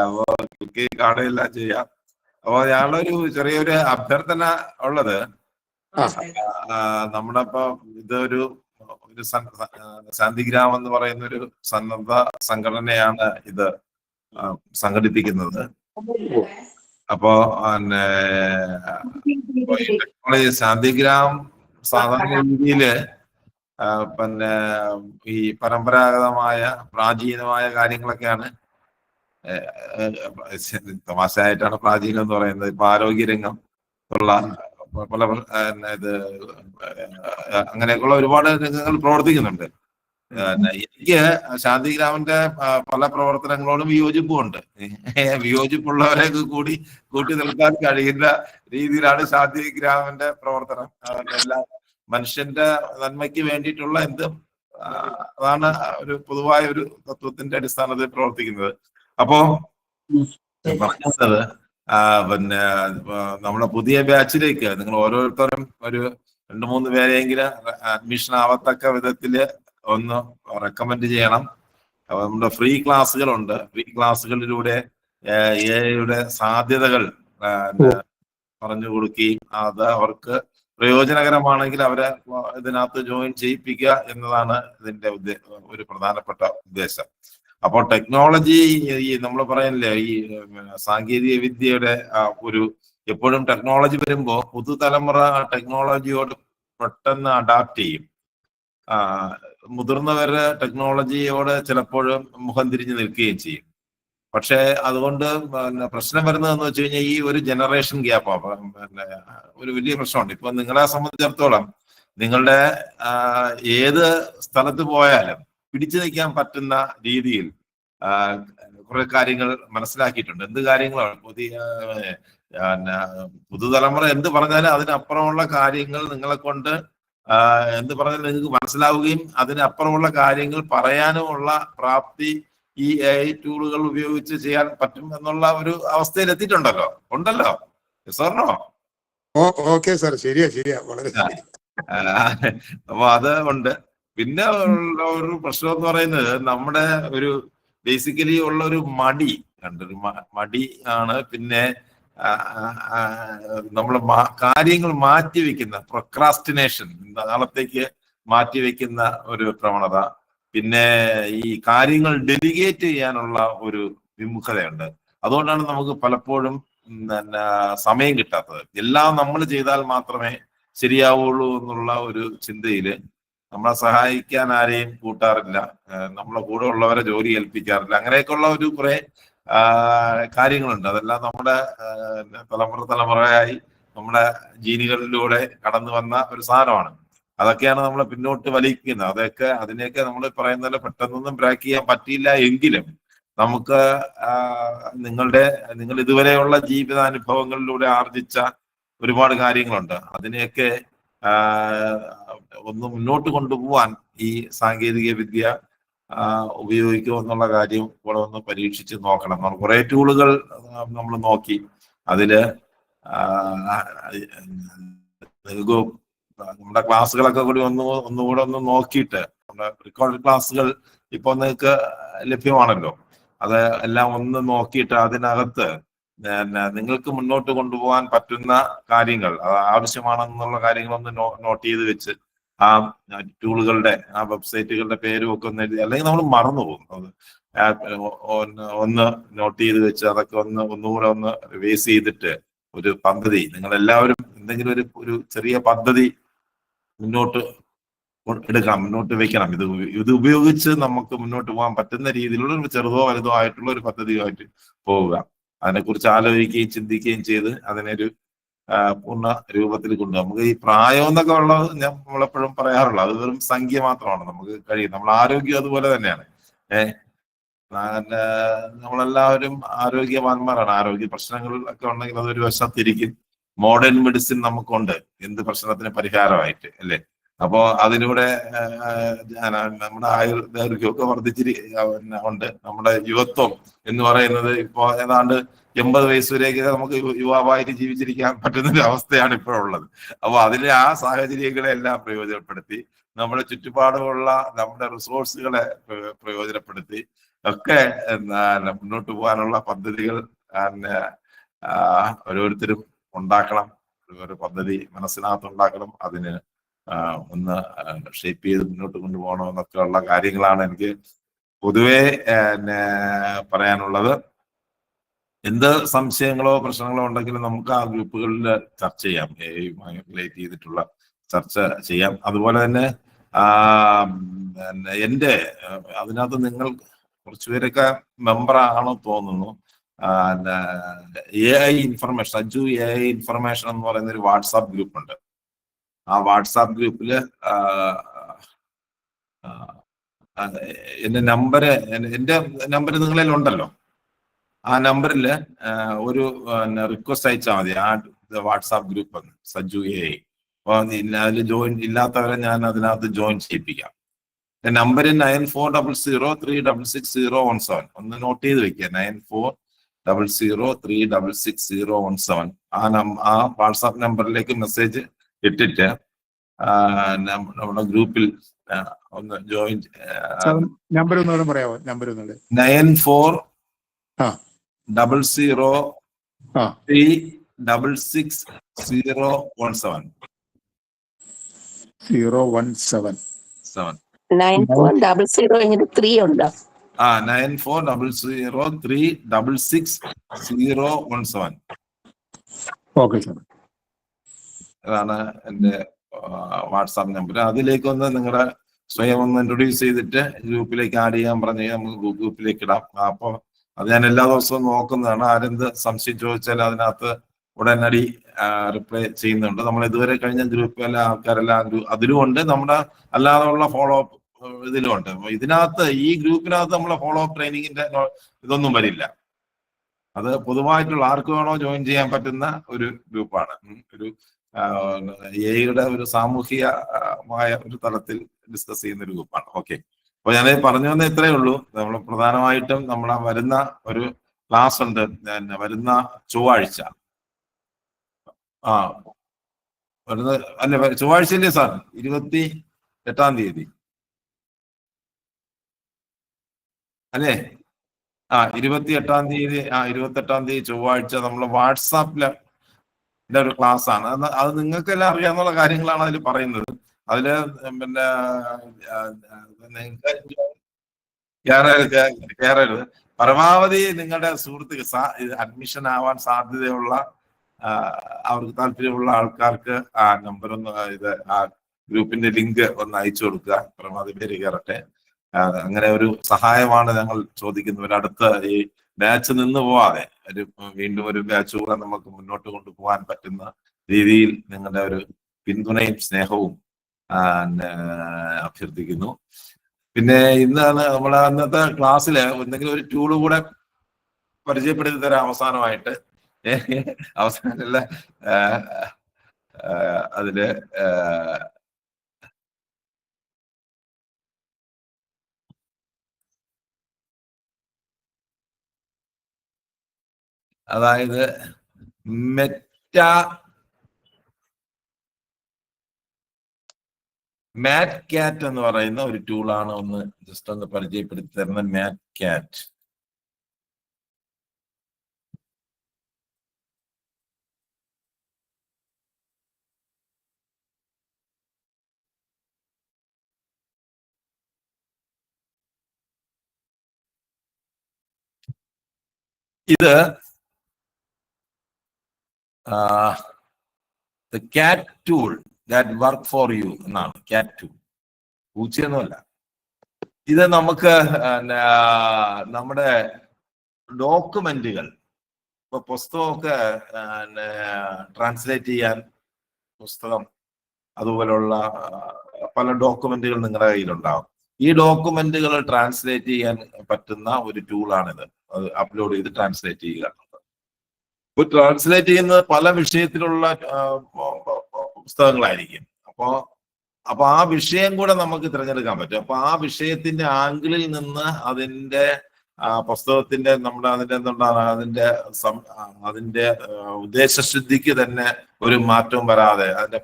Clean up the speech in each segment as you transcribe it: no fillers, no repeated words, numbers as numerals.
അപ്പോ കുക്കിംഗ് കാണുകയെല്ലാം ചെയ്യാം. അപ്പൊ ഞങ്ങളൊരു ചെറിയൊരു അഭ്യർത്ഥന ഉള്ളത്, നമ്മുടെ ഇപ്പൊ ഇതൊരു ശാന്തിഗ്രാമം എന്ന് പറയുന്ന ഒരു സന്നദ്ധ സംഘടനയാണ് ഇത് സംഘടിപ്പിക്കുന്നത്. അപ്പോ പിന്നെ ശാന്തിഗ്രാം സാധാരണ രീതിയില് പിന്നെ ഈ പരമ്പരാഗതമായ പ്രാചീനമായ കാര്യങ്ങളൊക്കെയാണ്. തമാശയായിട്ടാണ് പ്രാചീനം എന്ന് പറയുന്നത്. ഇപ്പൊ ആരോഗ്യരംഗം ഉള്ള പല ഇത് അങ്ങനെയൊക്കെയുള്ള ഒരുപാട് രംഗങ്ങൾ പ്രവർത്തിക്കുന്നുണ്ട്. എനിക്ക് ശാന്തിഗ്രാമിന്റെ പല പ്രവർത്തനങ്ങളോടും വിയോജിപ്പുമുണ്ട്. വിയോജിപ്പുള്ളവരെ കൂടി കൂട്ടി നിൽക്കാൻ കഴിയുന്ന രീതിയിലാണ് ശാന്തിഗ്രാമിന്റെ പ്രവർത്തനം. എല്ലാ മനുഷ്യന്റെ നന്മയ്ക്ക് വേണ്ടിയിട്ടുള്ള എന്തും അതാണ് ഒരു പൊതുവായ ഒരു തത്വത്തിന്റെ അടിസ്ഥാനത്തിൽ പ്രവർത്തിക്കുന്നത്. അപ്പോ പറഞ്ഞത് പിന്നെ നമ്മുടെ പുതിയ ബാച്ചിലേക്ക് നിങ്ങൾ ഓരോരുത്തരും ഒരു 2-3 പേരെങ്കിലും അഡ്മിഷൻ ആവത്തക്ക വിധത്തില് ഒന്ന് റെക്കമെൻഡ് ചെയ്യണം. നമ്മുടെ ഫ്രീ ക്ലാസ്സുകളുണ്ട്. ഫ്രീ ക്ലാസ്സുകളിലൂടെ എഐയുടെ സാധ്യതകൾ പറഞ്ഞു കൊടുക്കുകയും അത് അവർക്ക് പ്രയോജനകരമാണെങ്കിൽ അവരെ ഇതിനകത്ത് ജോയിൻ ചെയ്യിപ്പിക്കുക എന്നതാണ് ഇതിന്റെ ഒരു പ്രധാനപ്പെട്ട ഉദ്ദേശം. അപ്പോൾ ടെക്നോളജി, ഈ നമ്മൾ പറയണില്ലേ, ഈ സാങ്കേതിക വിദ്യയുടെ ഒരു എപ്പോഴും ടെക്നോളജി വരുമ്പോൾ പുതുതലമുറ ടെക്നോളജിയോട് പെട്ടെന്ന് അഡാപ്റ്റ് ചെയ്യും. മുതിർന്നവര് ടെക്നോളജിയോട് ചിലപ്പോഴും മുഖം തിരിഞ്ഞു നിൽക്കുകയും ചെയ്യും. പക്ഷെ അതുകൊണ്ട് പ്രശ്നം വരുന്നതെന്ന് വെച്ച് കഴിഞ്ഞാൽ ഈ ഒരു ജനറേഷൻ ഗ്യാപ്പ് ഒരു വലിയ പ്രശ്നമുണ്ട്. ഇപ്പൊ നിങ്ങളെ സംബന്ധിച്ചിടത്തോളം നിങ്ങളുടെ ഏത് സ്ഥലത്ത് പോയാലും പിടിച്ചു നിൽക്കാൻ പറ്റുന്ന രീതിയിൽ കുറെ കാര്യങ്ങൾ മനസ്സിലാക്കിയിട്ടുണ്ട്. എന്ത് കാര്യങ്ങളാണ് പുതുതലമുറ എന്ത് പറഞ്ഞാലും അതിനപ്പുറമുള്ള കാര്യങ്ങൾ നിങ്ങളെ കൊണ്ട് എന്ത് പറഞ്ഞാലും നിങ്ങൾക്ക് മനസ്സിലാവുകയും അതിനപ്പുറമുള്ള കാര്യങ്ങൾ പറയാനുമുള്ള പ്രാപ്തി ഈ AI ടൂളുകൾ ഉപയോഗിച്ച് ചെയ്യാൻ പറ്റും എന്നുള്ള ഒരു അവസ്ഥയിൽ എത്തിയിട്ടുണ്ടല്ലോ, ഉണ്ടല്ലോ സാറിനോ? ഓക്കെ സാർ, ശരിയാ ശരിയാ, വളരെ. അപ്പൊ അത് ഉണ്ട്. പിന്നെ ഉള്ള ഒരു പ്രശ്നം എന്ന് പറയുന്നത് നമ്മുടെ ഒരു ബേസിക്കലി ഉള്ള ഒരു മടി മടി ആണ്. പിന്നെ നമ്മൾ കാര്യങ്ങൾ മാറ്റിവെക്കുന്ന പ്രൊക്രാസ്റ്റിനേഷൻ, നാളത്തേക്ക് മാറ്റിവെക്കുന്ന ഒരു പ്രവണത. പിന്നെ ഈ കാര്യങ്ങൾ ഡെലിഗേറ്റ് ചെയ്യാനുള്ള ഒരു വിമുഖതയുണ്ട്. അതുകൊണ്ടാണ് നമുക്ക് പലപ്പോഴും സമയം കിട്ടാത്തത്. എല്ലാം നമ്മൾ ചെയ്താൽ മാത്രമേ ശരിയാവുള്ളൂ എന്നുള്ള ഒരു ചിന്തയില് നമ്മളെ സഹായിക്കാൻ ആരെയും കൂട്ടാറില്ല, നമ്മളെ കൂടെ ഉള്ളവരെ ജോലി ഏൽപ്പിക്കാറില്ല. അങ്ങനെയൊക്കെയുള്ള ഒരു കുറെ കാര്യങ്ങളുണ്ട്. അതെല്ലാം നമ്മുടെ തലമുറയായി നമ്മുടെ ജീനുകളിലൂടെ കടന്നു വന്ന ഒരു സാധനമാണ്. അതൊക്കെയാണ് നമ്മളെ പിന്നോട്ട് വലിക്കുന്നത്. അതിനെയൊക്കെ നമ്മൾ പറയുന്നത് പെട്ടെന്നൊന്നും ബ്രേക്ക് ചെയ്യാൻ പറ്റിയില്ല എങ്കിലും നമുക്ക് നിങ്ങൾ ഇതുവരെയുള്ള ജീവിതാനുഭവങ്ങളിലൂടെ ആർജിച്ച ഒരുപാട് കാര്യങ്ങളുണ്ട്. അതിനെയൊക്കെ ഒന്ന് മുന്നോട്ട് കൊണ്ടുപോവാൻ ഈ സാങ്കേതിക വിദ്യ ഉപയോഗിക്കുമോ എന്നുള്ള കാര്യം കൂടെ ഒന്ന് പരീക്ഷിച്ച് നോക്കണം. നമ്മൾ കുറെ ടൂളുകൾ നമ്മൾ നോക്കി. അതില് നിങ്ങൾക്ക് നമ്മുടെ ക്ലാസ്സുകളൊക്കെ കൂടി ഒന്നുകൂടെ ഒന്ന് നോക്കിയിട്ട്, നമ്മുടെ റെക്കോർഡ് ക്ലാസ്സുകൾ ഇപ്പൊ നിങ്ങൾക്ക് ലഭ്യമാണല്ലോ, അത് എല്ലാം ഒന്ന് നോക്കിയിട്ട് അതിനകത്ത് നിങ്ങൾക്ക് മുന്നോട്ട് കൊണ്ടുപോകാൻ പറ്റുന്ന കാര്യങ്ങൾ, ആവശ്യമാണെന്നുള്ള കാര്യങ്ങളൊന്ന് നോട്ട് ചെയ്ത് വെച്ച് ആ ടൂളുകളുടെ ആ വെബ്സൈറ്റുകളുടെ പേരും ഒക്കെ ഒന്ന് എഴുതി, അല്ലെങ്കിൽ നമ്മൾ മറന്നു പോകും. ഒന്ന് നോട്ട് ചെയ്ത് വെച്ച് അതൊക്കെ ഒന്നുകൂടെ ഒന്ന് റിവൈസ് ചെയ്തിട്ട് ഒരു പദ്ധതി, നിങ്ങൾ എല്ലാവരും എന്തെങ്കിലും ഒരു ചെറിയ പദ്ധതി മുന്നോട്ട് എടുക്കണം, മുന്നോട്ട് വെക്കണം. ഇത് ഉപയോഗിച്ച് നമുക്ക് മുന്നോട്ട് പോകാൻ പറ്റുന്ന രീതിയിലുള്ള ഒരു ചെറുതോ വലുതോ ആയിട്ടുള്ള ഒരു പദ്ധതിയുമായിട്ട് പോവുക. അതിനെക്കുറിച്ച് ആലോചിക്കുകയും ചിന്തിക്കുകയും ചെയ്ത് അതിനൊരു പൂർണ്ണ രൂപത്തിൽ കൊണ്ടുപോകും. നമുക്ക് ഈ പ്രായം എന്നൊക്കെ ഉള്ളത് നമ്മളെപ്പോഴും പറയാറുള്ളത് അത് വെറും സംഖ്യ മാത്രമാണ്. നമുക്ക് കഴിയും. നമ്മൾ ആരോഗ്യം അതുപോലെ തന്നെയാണ്. നമ്മളെല്ലാവരും ആരോഗ്യവാന്മാരാണ്. ആരോഗ്യ പ്രശ്നങ്ങൾ ഒക്കെ ഉണ്ടെങ്കിൽ അതൊരു വശത്തിരിക്കും. മോഡേൺ മെഡിസിൻ നമുക്കുണ്ട് എന്ത് പ്രശ്നത്തിന് പരിഹാരമായിട്ട്, അല്ലേ? അപ്പോ അതിലൂടെ നമ്മുടെ ആയുർദൈർഘ്യമൊക്കെ വർദ്ധിച്ചിട്ടുണ്ട്. നമ്മുടെ യുവത്വം എന്ന് പറയുന്നത് ഇപ്പോ ഏതാണ്ട് 80 വയസ്സ് വരെയൊക്കെ നമുക്ക് യുവാവായിട്ട് ജീവിച്ചിരിക്കാൻ പറ്റുന്ന ഒരു അവസ്ഥയാണ് ഇപ്പോഴുള്ളത്. അപ്പൊ അതിലെ ആ സാഹചര്യങ്ങളെ എല്ലാം പ്രയോജനപ്പെടുത്തി നമ്മുടെ ചുറ്റുപാടുമുള്ള നമ്മുടെ റിസോഴ്സുകളെ പ്രയോജനപ്പെടുത്തി ഒക്കെ മുന്നോട്ട് പോകാനുള്ള പദ്ധതികൾ ഓരോരുത്തരും ഉണ്ടാക്കണം. ഒരു പദ്ധതി മനസ്സിനകത്ത് ഉണ്ടാക്കണം. അതിന് ഒന്ന് ഷേപ്പ് ചെയ്ത് മുന്നോട്ട് കൊണ്ടുപോകണം എന്നൊക്കെ ഉള്ള കാര്യങ്ങളാണ് എനിക്ക് പൊതുവെ പറയാനുള്ളത്. എന്ത് സംശയങ്ങളോ പ്രശ്നങ്ങളോ ഉണ്ടെങ്കിലും നമുക്ക് ആ ഗ്രൂപ്പുകളിൽ ചർച്ച ചെയ്യാം. റിലേറ്റ് ചെയ്തിട്ടുള്ള ചർച്ച ചെയ്യാം. അതുപോലെ തന്നെ എൻ്റെ അതിനകത്ത് നിങ്ങൾ കുറച്ചുപേരൊക്കെ മെമ്പർ ആണോ തോന്നുന്നു. AI information, Sajju AI information എന്ന് പറയുന്ന ഒരു വാട്സാപ്പ് ഗ്രൂപ്പ് ഉണ്ട്. ആ വാട്സാപ്പ് ഗ്രൂപ്പില് എൻ്റെ നമ്പർ നിങ്ങളിൽ ഉണ്ടല്ലോ. ആ നമ്പറിൽ ഒരു റിക്വസ്റ്റ് അയച്ചാൽ മതി. ആ വാട്സാപ്പ് ഗ്രൂപ്പ് സജ്ജു AI. അപ്പോൾ അതിൽ ജോയിൻ ഇല്ലാത്തവരെ ഞാൻ അതിനകത്ത് ജോയിൻ ചെയ്യിപ്പിക്കാം. നമ്പർ 9400366017. ഒന്ന് നോട്ട് ചെയ്ത് വെക്കുക. 9400366017. ആ വാട്സാപ്പ് നമ്പറിലേക്ക് മെസ്സേജ് ഇട്ടിട്ട് നമ്മുടെ ഗ്രൂപ്പിൽ ഒന്ന് ജോയിൻ. നമ്പർ ഒന്നുകൂടെ പറയാമോ? നമ്പർ 9400366017. 9400 ഉണ്ടോ? 9400366017. Okay sir. അതാണ് എൻ്റെ വാട്സാപ്പ് നമ്പർ. അതിലേക്ക് ഒന്ന് നിങ്ങളുടെ സ്വയം ഒന്ന് ഇൻട്രൊഡ്യൂസ് ചെയ്തിട്ട് ഗ്രൂപ്പിലേക്ക് ആഡ് ചെയ്യാൻ പറഞ്ഞു നമുക്ക് ഗ്രൂപ്പിലേക്ക് ഇടാം. അപ്പോൾ അത് ഞാൻ എല്ലാ ദിവസവും നോക്കുന്നതാണ്. ആരെന്ത് സംശയം ചോദിച്ചാൽ അതിനകത്ത് ഉടനടി റിപ്ലൈ ചെയ്യുന്നുണ്ട്. നമ്മൾ ഇതുവരെ കഴിഞ്ഞ ഗ്രൂപ്പിലെ ആൾക്കാരെല്ലാം അതിലുമുണ്ട്, നമ്മുടെ അല്ലാതെയുള്ള ഫോളോ അപ്പ് ഇതിലുമുണ്ട്. ഇതിനകത്ത് ഈ ഗ്രൂപ്പിനകത്ത് നമ്മളെ ഫോളോ അപ്പ് ട്രെയിനിങ്ങിന്റെ ഇതൊന്നും വരില്ല. അത് പൊതുവായിട്ടുള്ള ആർക്ക് വേണോ ജോയിൻ ചെയ്യാൻ പറ്റുന്ന ഒരു ഗ്രൂപ്പാണ്. ഒരു AI-യുടെ ഒരു സാമൂഹികമായ ഒരു തലത്തിൽ ഡിസ്കസ് ചെയ്യുന്ന ഒരു ഗ്രൂപ്പാണ്. ഓക്കെ, അപ്പൊ ഞാൻ പറഞ്ഞു വന്ന ഇത്രയേ ഉള്ളൂ. നമ്മൾ പ്രധാനമായിട്ടും നമ്മളെ വരുന്ന ഒരു ക്ലാസ് ഉണ്ട് വരുന്ന ചൊവ്വാഴ്ച. വരുന്ന അല്ല, ചൊവ്വാഴ്ചയല്ലേ സാർ? 28-ാം തീയതി അല്ലേ? 28-ാം തീയതി 28-ാം തീയതി ചൊവ്വാഴ്ച നമ്മൾ വാട്സാപ്പില് ഒരു ക്ലാസ് ആണ്. അത് നിങ്ങൾക്ക് എല്ലാം അറിയാവുന്ന കാര്യങ്ങളാണ് അതിൽ പറയുന്നത്. അതില് പിന്നെ കയറരുത്. പരമാവധി നിങ്ങളുടെ സുഹൃത്തുക്കൾ അഡ്മിഷൻ ആവാൻ സാധ്യതയുള്ള അവർക്ക് താല്പര്യമുള്ള ആൾക്കാർക്ക് ആ നമ്പർ ഒന്ന് ആ ഗ്രൂപ്പിന്റെ ലിങ്ക് ഒന്ന് അയച്ചു കൊടുക്കുക. പരമാവധി പേര് കയറട്ടെ. അങ്ങനെ ഒരു സഹായമാണ് ഞങ്ങൾ ചോദിക്കുന്നത്. അടുത്ത ഈ ബാച്ച് നിന്ന് പോവാതെ വീണ്ടും ഒരു ബാച്ച് കൂടെ നമുക്ക് മുന്നോട്ട് കൊണ്ടുപോകാൻ പറ്റുന്ന രീതിയിൽ നിങ്ങളുടെ ഒരു പിന്തുണയും സ്നേഹവും അഭ്യർത്ഥിക്കുന്നു. പിന്നെ ഇന്നാണ് നമ്മളെ അന്നത്തെ ക്ലാസ്സിൽ എന്തെങ്കിലും ഒരു ടൂള് കൂടെ പരിചയപ്പെടുത്തി തരാം അവസാനമായിട്ട്. അവസാനമല്ല, അതില് അതായത് മാറ്റ് കാറ്റ് എന്ന് പറയുന്ന ഒരു ടൂളാണ്. ഒന്ന് ജസ്റ്റ് ഒന്ന് പരിചയപ്പെടുത്തി തരുന്ന മാറ്റ് കാറ്റ്. ഇത് കാറ്റ് tool that work for you എന്നാണ്. കാറ്റ് ടൂൾ പൂച്ചയൊന്നുമല്ല. ഇത് നമുക്ക് നമ്മുടെ ഡോക്യുമെന്റുകൾ, ഇപ്പൊ പുസ്തകമൊക്കെ ട്രാൻസ്ലേറ്റ് ചെയ്യാൻ പുസ്തകം അതുപോലുള്ള പല ഡോക്യുമെന്റുകൾ നിങ്ങളുടെ കയ്യിലുണ്ടാവും. ഈ ഡോക്യുമെന്റുകൾ ട്രാൻസ്ലേറ്റ് ചെയ്യാൻ പറ്റുന്ന ഒരു ടൂളാണിത്. അത് അപ്ലോഡ് ചെയ്ത് ട്രാൻസ്ലേറ്റ് ചെയ്യുക. ഇപ്പൊ ട്രാൻസ്ലേറ്റ് ചെയ്യുന്നത് പല വിഷയത്തിലുള്ള പുസ്തകങ്ങളായിരിക്കും. അപ്പൊ ആ വിഷയം കൂടെ നമുക്ക് തിരഞ്ഞെടുക്കാൻ പറ്റും. അപ്പൊ ആ വിഷയത്തിന്റെ ആംഗിളിൽ നിന്ന് അതിന്റെ പുസ്തകത്തിന്റെ നമ്മുടെ അതിന്റെ ഉദ്ദേശശുദ്ധിക്ക് തന്നെ ഒരു മാറ്റം വരാതെ, അതിന്റെ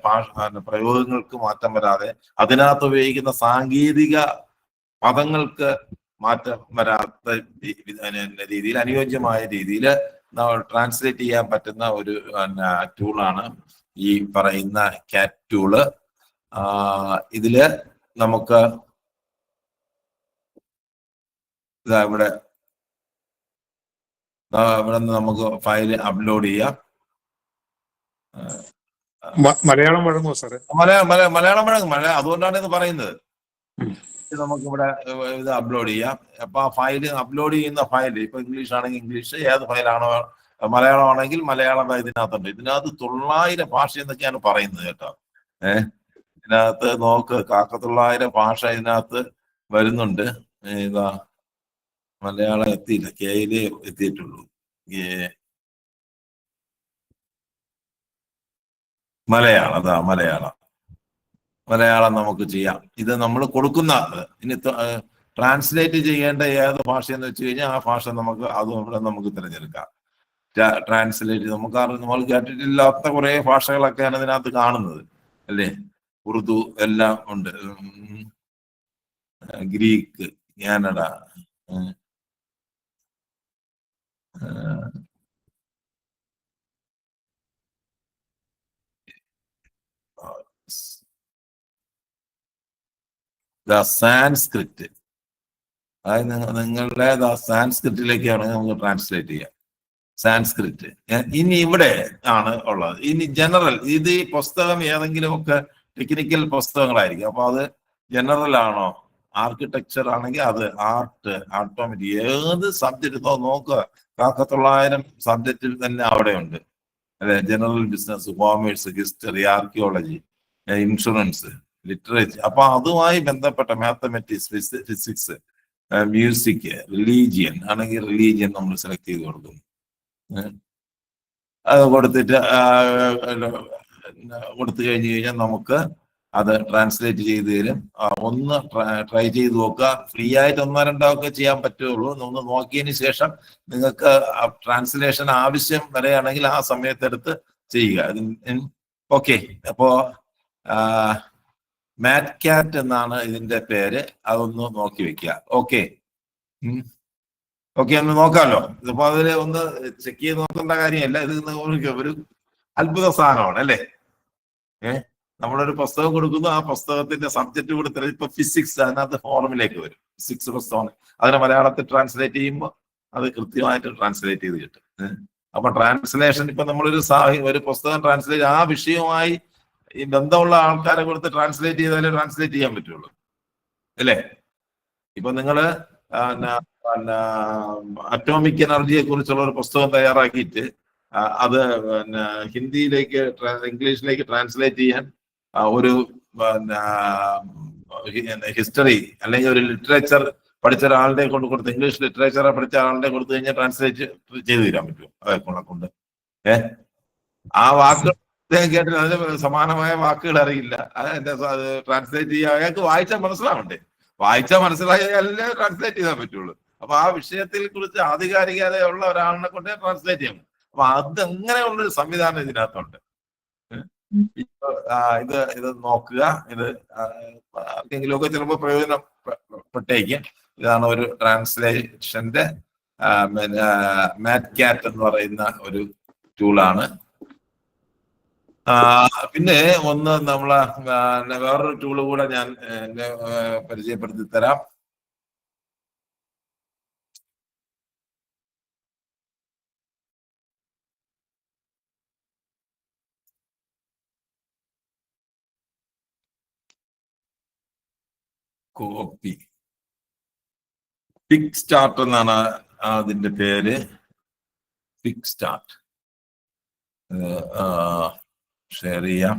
പ്രയോഗങ്ങൾക്ക് മാറ്റം വരാതെ, അതിനകത്ത് ഉപയോഗിക്കുന്ന സാങ്കേതിക പദങ്ങൾക്ക് മാറ്റം വരാത്ത രീതിയിൽ അനുയോജ്യമായ രീതിയിൽ നമ്മൾ ട്രാൻസ്ലേറ്റ് ചെയ്യാൻ പറ്റുന്ന ഒരു ടൂളാണ് ഈ പറയുന്ന കാറ്റ് ടൂള്. ഇതില് നമുക്ക് ഇവിടെ നിന്ന് നമുക്ക് ഫയല് അപ്ലോഡ് ചെയ്യാം. മലയാളം വഴങ്ങുമോ സാറേ? മലയാളം വഴങ്ങും. അതുകൊണ്ടാണ് ഇത് പറയുന്നത്. നമുക്കിവിടെ ഇത് അപ്ലോഡ് ചെയ്യാം. അപ്പൊ ആ ഫയല് അപ്ലോഡ് ചെയ്യുന്ന ഫയൽ ഇപ്പൊ ഇംഗ്ലീഷ് ആണെങ്കിൽ ഇംഗ്ലീഷ്, ഏത് ഫയലാണോ, മലയാളം ആണെങ്കിൽ മലയാളം ഇതിനകത്തുണ്ട്. ഇതിനകത്ത് 900 ഭാഷ എന്നൊക്കെയാണ് പറയുന്നത് കേട്ടോ. ഇതിനകത്ത് നോക്ക്, 900 ഭാഷ ഇതിനകത്ത് വരുന്നുണ്ട്. ഇതാ മലയാളം എത്തിയില്ല, കെയിലേ എത്തിയിട്ടുള്ളൂ. മലയാളം, അതാ മലയാളം നമുക്ക് ചെയ്യാം. ഇത് നമ്മൾ കൊടുക്കുന്ന ഇനി ട്രാൻസ്ലേറ്റ് ചെയ്യേണ്ട ഏത് ഭാഷയെന്ന് വെച്ച് കഴിഞ്ഞാൽ ആ ഭാഷ നമുക്ക് അതും നമുക്ക് തിരഞ്ഞെടുക്കാം. ട്രാൻസ്ലേറ്റ് നമ്മൾ കേട്ടിട്ടില്ലാത്ത കുറെ ഭാഷകളൊക്കെയാണ് ഇതിനകത്ത് കാണുന്നത് അല്ലേ. ഉറുദു എല്ലാം ഉണ്ട്, ഗ്രീക്ക്, കാനഡ, സാൻസ്ക്രിറ്റ്. അതായത് നിങ്ങളുടെ സാൻസ്ക്രിറ്റിലേക്കാണ് നമുക്ക് ട്രാൻസ്ലേറ്റ് ചെയ്യാം. സാൻസ്ക്രിറ്റ് ഇനി ഇവിടെ ആണ് ഉള്ളത്. ഇനി ജനറൽ, ഇത് ഈ പുസ്തകം ഏതെങ്കിലുമൊക്കെ ടെക്നിക്കൽ പുസ്തകങ്ങളായിരിക്കും. അപ്പൊ അത് ജനറൽ ആണോ, ആർക്കിടെക്ചർ ആണെങ്കിൽ അത് ആർട്ട്, ഓട്ടോമേറ്റിക്, ഏത് സബ്ജക്റ്റ് നോക്കുക, 900 സബ്ജക്റ്റിൽ തന്നെ അവിടെ ഉണ്ട് അല്ലെ. General business, commerce, history, archaeology, insurance, literature. അപ്പൊ അതുമായി ബന്ധപ്പെട്ട മാത്തമെറ്റിക്സ്, ഫിസിക്സ്, മ്യൂസിക്, റിലീജിയൻ ആണെങ്കിൽ റിലീജിയൻ നമ്മൾ സെലക്ട് ചെയ്ത് കൊടുക്കും. അത് കൊടുത്തിട്ട് കൊടുത്തു കഴിഞ്ഞു കഴിഞ്ഞാൽ നമുക്ക് അത് ട്രാൻസ്ലേറ്റ് ചെയ്ത് തരും. ഒന്ന് ട്രൈ ചെയ്ത് നോക്കുക. ഫ്രീ ആയിട്ട് 1-2 ഒക്കെ ചെയ്യാൻ പറ്റുള്ളൂ. ഒന്ന് നോക്കിയതിന് ശേഷം നിങ്ങൾക്ക് ട്രാൻസ്ലേഷൻ ആവശ്യം വരെയാണെങ്കിൽ ആ സമയത്തെടുത്ത് ചെയ്യുക. ഓക്കെ, അപ്പോ മാറ്റ്കാറ്റ് എന്നാണ് ഇതിന്റെ പേര്. അതൊന്ന് നോക്കി വെക്കുക. ഓക്കെ, ഒന്ന് നോക്കാമല്ലോ. ഇതിപ്പോ അതില് ഒന്ന് ചെക്ക് ചെയ്ത് നോക്കേണ്ട കാര്യമല്ല. ഇത് ഒരു അത്ഭുത സാധനമാണ് അല്ലേ. നമ്മളൊരു പുസ്തകം കൊടുക്കുന്നു, ആ പുസ്തകത്തിന്റെ സബ്ജക്ട് കൊടുത്തിട്ട് ഇപ്പൊ ഫിസിക്സ്, അതിനകത്ത് ഫോർമുലേക്ക് വരും. ഫിസിക്സ് പുസ്തകമാണ്, അതിനെ മലയാളത്തിൽ ട്രാൻസ്ലേറ്റ് ചെയ്യുമ്പോൾ അത് കൃത്യമായിട്ട് ട്രാൻസ്ലേറ്റ് ചെയ്ത് കിട്ടും. അപ്പൊ ട്രാൻസ്ലേഷൻ ഇപ്പൊ ഒരു പുസ്തകം ട്രാൻസ്ലേറ്റ് ആ വിഷയവുമായി ഈ ബന്ധമുള്ള ആൾക്കാരെ കൊടുത്ത് ട്രാൻസ്ലേറ്റ് ചെയ്താലേ ട്രാൻസ്ലേറ്റ് ചെയ്യാൻ പറ്റുള്ളൂ അല്ലേ. ഇപ്പൊ നിങ്ങള് അറ്റോമിക് എനർജിയെ കുറിച്ചുള്ള ഒരു പുസ്തകം തയ്യാറാക്കിയിട്ട് അത് ഹിന്ദിയിലേക്ക്, ഇംഗ്ലീഷിലേക്ക് ട്രാൻസ്ലേറ്റ് ചെയ്യാൻ ഒരു ഹിസ്റ്ററി അല്ലെങ്കിൽ ഒരു ലിറ്ററേച്ചർ പഠിച്ച ഒരാളുടെ കൊണ്ട് കൊടുത്ത്, ഇംഗ്ലീഷ് ലിറ്ററേച്ചറെ പഠിച്ച ആളുടെ കൊടുത്തു കഴിഞ്ഞാൽ ട്രാൻസ്ലേറ്റ് ചെയ്തു തരാൻ പറ്റും അതൊക്കെ കൊണ്ട്. ആ വാക്കുകൾ കേട്ടിട്ട് അതിന് സമാനമായ വാക്കുകൾ അറിയില്ല. അത് ട്രാൻസ്ലേറ്റ് ചെയ്യാൻ അയാൾക്ക് വായിച്ചാൽ മനസ്സിലാവണ്ടേ. വായിച്ചാൽ മനസ്സിലായാലേ ട്രാൻസ്ലേറ്റ് ചെയ്യാൻ പറ്റുള്ളൂ. അപ്പൊ ആ വിഷയത്തിൽ കുറിച്ച് ആധികാരികതയുള്ള ഒരാളിനെ കൊണ്ട് ട്രാൻസ്ലേറ്റ് ചെയ്യാം. അപ്പൊ അതെങ്ങനെയുള്ളൊരു സംവിധാനം ഇതിനകത്തുണ്ട്. ഇത് നോക്കുക. ഇത് ആർക്കെങ്കിലുമൊക്കെ ചിലപ്പോൾ പ്രയോജനപ്പെട്ടേക്കും. ഇതാണ് ഒരു ട്രാൻസ്ലേഷന്റെ മാറ്റ്കാറ്റ് എന്ന് പറയുന്ന ഒരു ടൂളാണ്. പിന്നെ ഒന്ന് നമ്മളെ വേറൊരു ടൂള് കൂടെ ഞാൻ പരിചയപ്പെടുത്തി തരാം. കോപ്പി പിക് സ്റ്റാർട്ട് എന്നാണ് അതിന്റെ പേര്. പിക് സ്റ്റാർട്ട് ഷെയർ ചെയ്യാം.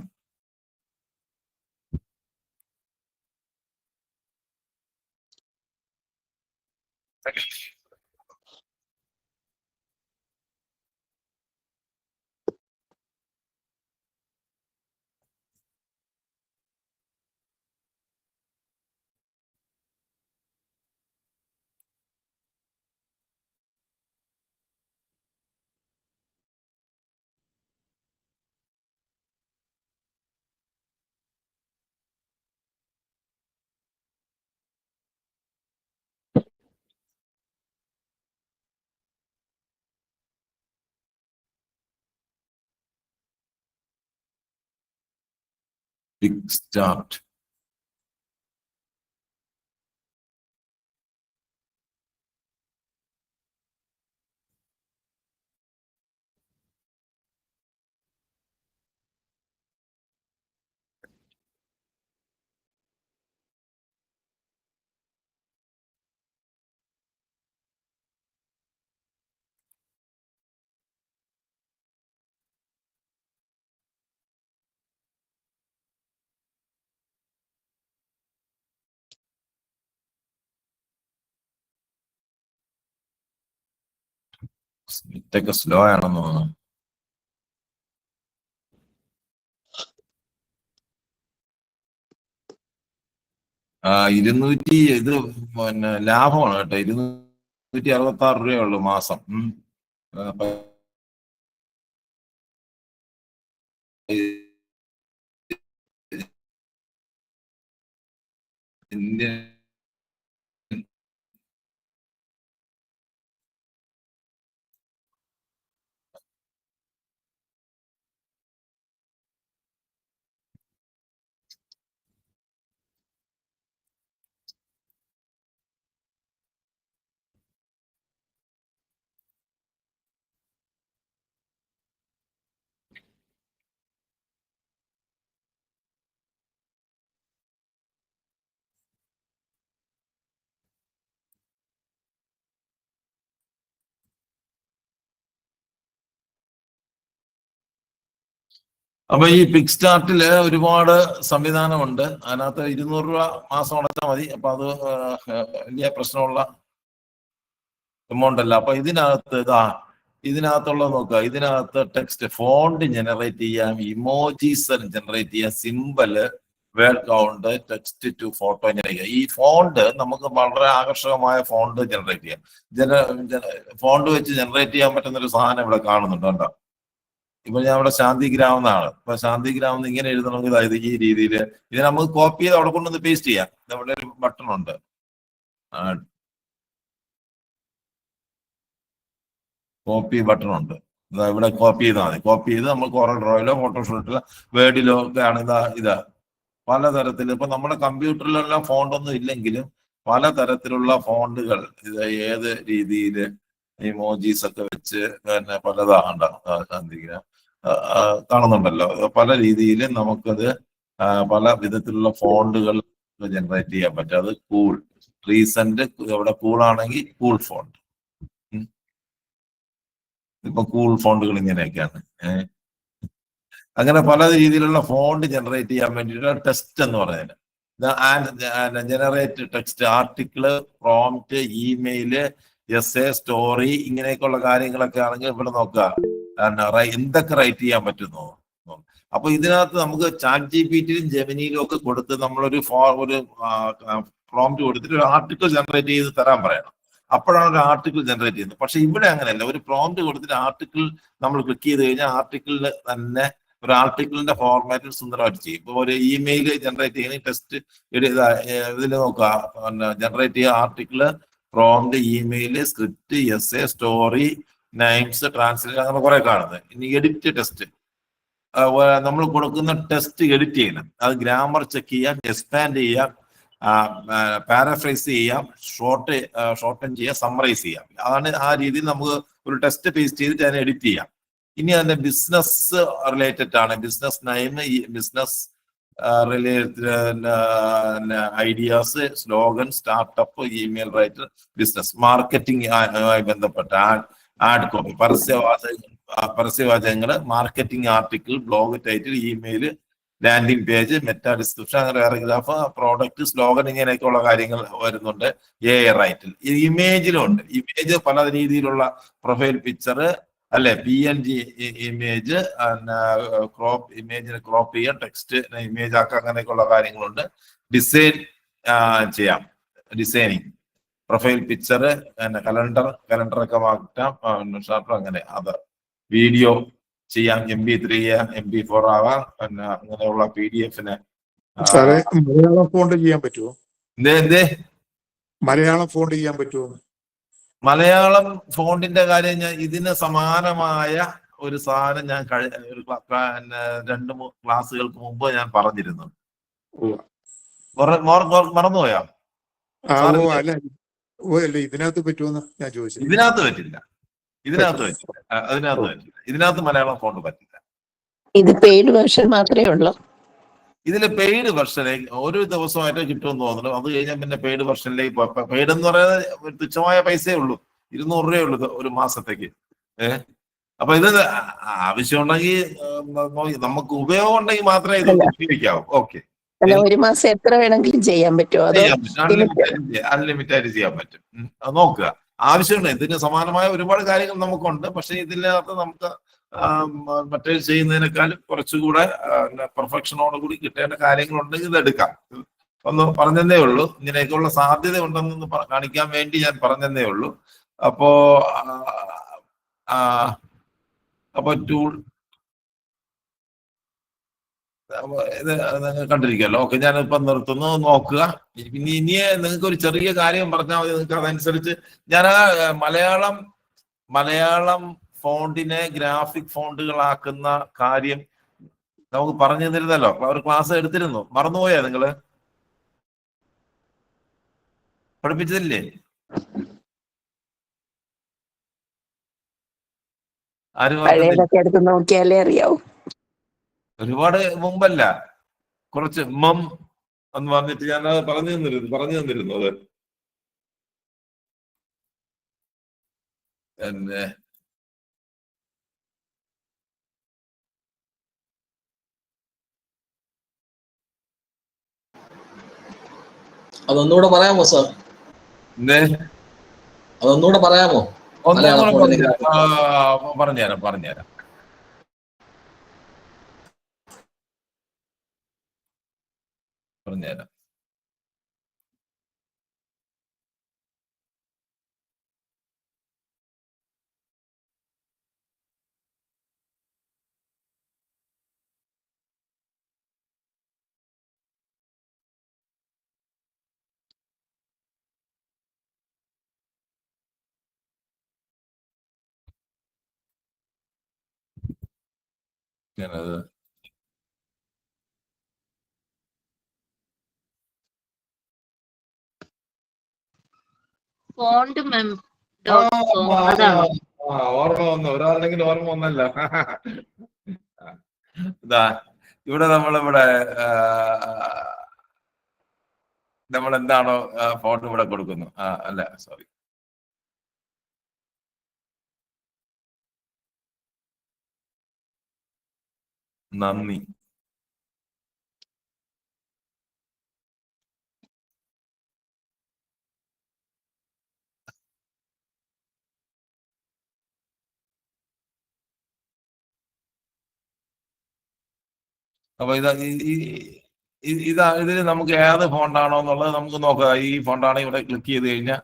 PicsArt. ഇതൊക്കെ സ്ലോ ആണെന്ന് തോന്നുന്നു. ഇത് പിന്നെ ലാഭമാണ് കേട്ടോ. 266 രൂപയുള്ളൂ മാസം. ഇന്ത്യൻ അപ്പൊ ഈ PicsArtല് ഒരുപാട് സംവിധാനമുണ്ട്. അതിനകത്ത് 200 രൂപ മാസം അടച്ചാൽ മതി. അപ്പൊ അത് വലിയ പ്രശ്നമുള്ള എമൗണ്ട് അല്ല. അപ്പൊ ഇതിനകത്തുള്ള നോക്കുക. ഇതിനകത്ത് ടെക്സ്റ്റ്, ഫോണ്ട് ജനറേറ്റ് ചെയ്യാം, ഇമോജീസ് ജനറേറ്റ് ചെയ്യാം, symbol, word count, text to photo generate ചെയ്യാം. ഈ ഫോണ്ട് നമുക്ക് വളരെ ആകർഷകമായ ഫോണ്ട് ജനറേറ്റ് ചെയ്യാം. ഫോണ്ട് വെച്ച് ജനറേറ്റ് ചെയ്യാൻ പറ്റുന്ന ഒരു സാധനം ഇവിടെ കാണുന്നുണ്ട് കേട്ടോ. ഇപ്പൊ ഞാൻ ഇവിടെ ശാന്തിഗ്രാം എന്നാണ്. ഇപ്പൊ ശാന്തിഗ്രാം ഇങ്ങനെ എഴുതണമെങ്കിൽ അതായത് ഈ രീതിയിൽ ഇത് നമുക്ക് കോപ്പി ചെയ്ത് അവിടെ കൊണ്ടൊന്ന് പേസ്റ്റ് ചെയ്യാം. ഇവിടെ ഒരു ബട്ടൺ ഉണ്ട്, കോപ്പി ബട്ടൺ ഉണ്ട്. ഇവിടെ കോപ്പി ചെയ്താൽ മതി. കോപ്പി ചെയ്ത് നമ്മൾ CorelDRAWയിലോ ഫോട്ടോഷോപ്പിലോ വേർഡിലോ ഒക്കെ ആണ് ഇതാ പലതരത്തിൽ. ഇപ്പൊ നമ്മുടെ കമ്പ്യൂട്ടറിലെല്ലാം ഫോണ്ടൊന്നും ഇല്ലെങ്കിലും പലതരത്തിലുള്ള ഫോണ്ടുകൾ ഇത് ഏത് രീതിയിൽ ഇമോജീസ് ഒക്കെ വെച്ച് പിന്നെ പലതാണ്ട ശാന്തിഗ്രാം കാണുന്നുണ്ടല്ലോ. പല രീതിയിൽ നമുക്കത് പല വിധത്തിലുള്ള ഫോണ്ടുകൾ ജനറേറ്റ് ചെയ്യാൻ പറ്റും. അത് കൂൾ റീസെന്റ് ഇവിടെ കൂളാണെങ്കിൽ കൂൾ ഫോണ്ട്. ഇപ്പൊ കൂൾ ഫോണ്ടുകൾ ഇങ്ങനെയൊക്കെയാണ്. അങ്ങനെ പല രീതിയിലുള്ള ഫോണ്ട് ജനറേറ്റ് ചെയ്യാൻ വേണ്ടിയിട്ട് ടെസ്റ്റ് എന്ന് പറയുന്നത് generate text, article, prompt, email, essay, story, ഇങ്ങനെയൊക്കെയുള്ള കാര്യങ്ങളൊക്കെ ആണെങ്കിൽ ഇവിടെ നോക്കുക എന്തൊക്കെ റൈറ്റ് ചെയ്യാൻ പറ്റുന്നു. അപ്പൊ ഇതിനകത്ത് നമുക്ക് ChatGPTയിലും ജെമിനിയിലും ഒക്കെ കൊടുത്ത് നമ്മളൊരു പ്രോംപ്റ്റ് കൊടുത്തിട്ട് ഒരു ആർട്ടിക്കിൾ ജനറേറ്റ് ചെയ്ത് തരാൻ പറയണം. അപ്പോഴാണ് ഒരു ആർട്ടിക്കിൾ ജനറേറ്റ് ചെയ്യുന്നത്. പക്ഷെ ഇവിടെ അങ്ങനെയല്ല. ഒരു പ്രോംപ്റ്റ് കൊടുത്തിട്ട് ആർട്ടിക്കിൾ നമ്മൾ ക്ലിക്ക് ചെയ്ത് കഴിഞ്ഞാൽ ആർട്ടിക്കിളിൽ തന്നെ ഒരു ആർട്ടിക്കിളിന്റെ ഫോർമാറ്റിൽ സുന്ദരമായിട്ട് ചെയ്യും. ഇപ്പൊ ഒരു ഇമെയിൽ ജനറേറ്റ് ചെയ്യുന്ന ടെക്സ്റ്റ് ഇതിൽ നോക്കുക, ജനറേറ്റ് ചെയ്യുക article, prompt, email, script, essay, story, names, translation, അങ്ങനെ കുറെ കാണുന്നത്. ഇനി എഡിറ്റ് ടെസ്റ്റ്, നമ്മൾ കൊടുക്കുന്ന ടെസ്റ്റ് എഡിറ്റ് ചെയ്യണം. അത് ഗ്രാമർ ചെക്ക് ചെയ്യാം, എക്സ്പാൻഡ് ചെയ്യാം, പാരഫ്രൈസ് ചെയ്യാം, ഷോർട്ടൻ ചെയ്യാം, സമ്മറൈസ് ചെയ്യാം. അതാണ് ആ രീതിയിൽ നമുക്ക് ഒരു ടെസ്റ്റ് പേസ്റ്റ് ചെയ്തിട്ട് അതിനെ എഡിറ്റ് ചെയ്യാം. ഇനി അതിന്റെ ബിസിനസ് റിലേറ്റഡ് ആണ്. Business name, business related ideas, slogan, startup, email writer, business marketing ആയി ബന്ധപ്പെട്ട ആഡ് കോപ്പി, പരസ്യവാചകങ്ങള്, marketing article, blog title, email, landing page, meta description, അങ്ങനെ പാരഗ്രാഫ്, പ്രോഡക്റ്റ്, സ്ലോഗൻ, ഇങ്ങനെയൊക്കെയുള്ള കാര്യങ്ങൾ വരുന്നുണ്ട്. AI റൈറ്റിൽ ഇമേജിലും ഉണ്ട്. ഇമേജ് പല രീതിയിലുള്ള പ്രൊഫൈൽ പിക്ചർ അല്ലെ, PNG ഇമേജ്, ഇമേജിനെ ക്രോപ്പ് ചെയ്യാം, ടെക്സ്റ്റ് ഇമേജ് ആക്കാം, അങ്ങനെയൊക്കെയുള്ള കാര്യങ്ങളുണ്ട്. ഡിസൈൻ ചെയ്യാം, ഡിസൈനിങ്, പ്രൊഫൈൽ പിക്ചർ, കലണ്ടറൊക്കെ മാറ്റാം, അങ്ങനെ അത് വീഡിയോ ചെയ്യാം, MP3 ചെയ്യാം, MP4 ആവാം, പിന്നെ അങ്ങനെയുള്ള PDF-ന്. മലയാളം ഫോണ്ട് ചെയ്യാൻ പറ്റുമോ? മലയാളം ഫോണ്ട് ചെയ്യാൻ പറ്റുമോ? മലയാളം ഫോണ്ടിന്റെ കാര്യം ഇതിന് സമാനമായ ഒരു സാധനം ഞാൻ ഒരു 2-3 ക്ലാസ്സുകൾക്ക് മുമ്പ് ഞാൻ പറഞ്ഞിരുന്നു. മറന്നുപോയോ? അല്ല ഇതിനകത്ത് പറ്റുമെന്ന് ഞാൻ ചോദിച്ചു. ഇതിനകത്ത് പറ്റില്ല. ഇതിനകത്ത് മലയാളം ഫോണ്ട് പറ്റില്ല. ഇത് പെയ്ഡ് വേർഷൻ മാത്രമേ ഉള്ളൂ. ഇതില് പെയ്ഡ് വെർഷനെ ഒരു ദിവസമായിട്ട് കിട്ടുമെന്ന് തോന്നുന്നു. അത് കഴിഞ്ഞാൽ പിന്നെ പെയ്ഡ് വെർഷനിലേക്ക് പെയ്ഡ് എന്ന് പറയുന്നത് തുച്ഛമായ പൈസയേ ഉള്ളൂ, 200 രൂപയേ ഉള്ളൂ ഒരു മാസത്തേക്ക്. അപ്പൊ ഇത് ആവശ്യമുണ്ടെങ്കിൽ നമുക്ക് ഉപയോഗം ഉണ്ടെങ്കിൽ മാത്രമേ ഇത് ഉപയോഗിക്കാവൂ. ഓക്കെ, ഒരു മാസം എത്ര വേണമെങ്കിലും ചെയ്യാൻ പറ്റുമോ? അൺലിമിറ്റഡ് ആയിട്ട് ചെയ്യാൻ പറ്റും. നോക്കുക, ആവശ്യമുണ്ട്. ഇതിന് സമാനമായ ഒരുപാട് കാര്യങ്ങൾ നമുക്കുണ്ട്. പക്ഷെ ഇതിനകത്ത് നമുക്ക് മറ്റേ ചെയ്യുന്നതിനേക്കാളും കുറച്ചുകൂടെ പെർഫെക്ഷനോട് കൂടി കിട്ടേണ്ട കാര്യങ്ങളുണ്ടെങ്കിൽ ഇത് എടുക്കാം. ഒന്ന് പറഞ്ഞതേ ഉള്ളൂ. ഇങ്ങനെയൊക്കെയുള്ള സാധ്യത ഉണ്ടെന്ന് കാണിക്കാൻ വേണ്ടി ഞാൻ പറഞ്ഞതേ ഉള്ളൂ. അപ്പോ ടൂൾ ഇത് കണ്ടിരിക്കുമല്ലോ. ഓക്കെ, ഞാനിപ്പം നിർത്തുന്നു. നോക്കുക. ഇനി നിങ്ങൾക്ക് ഒരു ചെറിയ കാര്യം പറഞ്ഞാൽ മതി. നിങ്ങൾക്ക് അതനുസരിച്ച് ഞാൻ മലയാളം ഫോണ്ടിനെ ഗ്രാഫിക് ഫോണ്ടുകളാക്കുന്ന കാര്യം നമുക്ക് പറഞ്ഞു തന്നിരുന്നല്ലോ. ഒരു ക്ലാസ് എടുത്തിരുന്നു. മറന്നുപോയാ നിങ്ങള്? പഠിപ്പിച്ചതില്ലേ? എടുത്ത് നോക്കിയാലേ അറിയാവൂ. ഒരുപാട് മുമ്പല്ല, കുറച്ച് എന്ന് പറഞ്ഞിട്ട് ഞാൻ പറഞ്ഞു തന്നിരുന്നു അത്. എന്നെ അതൊന്നുകൂടെ പറയാമോ സാർ? അതൊന്നുകൂടെ പറയാമോ? പറഞ്ഞുതരാം. ഞാനത് ഓർമ്മ വന്നു. ഒരാളെങ്കിലും ഓർമ്മ വന്നല്ല. ഇതാ ഇവിടെ നമ്മൾ എന്താണോ ഫോട്ടോ ഇവിടെ കൊടുക്കുന്നു. അല്ല, സോറി, നന്ദി. അപ്പൊ ഇതിൽ നമുക്ക് ഏത് ഫോണ്ടാണോ എന്നുള്ളത് നമുക്ക് നോക്കാം. ഈ ഫോണ്ടാണ് ഇവിടെ ക്ലിക്ക് ചെയ്ത് കഴിഞ്ഞാൽ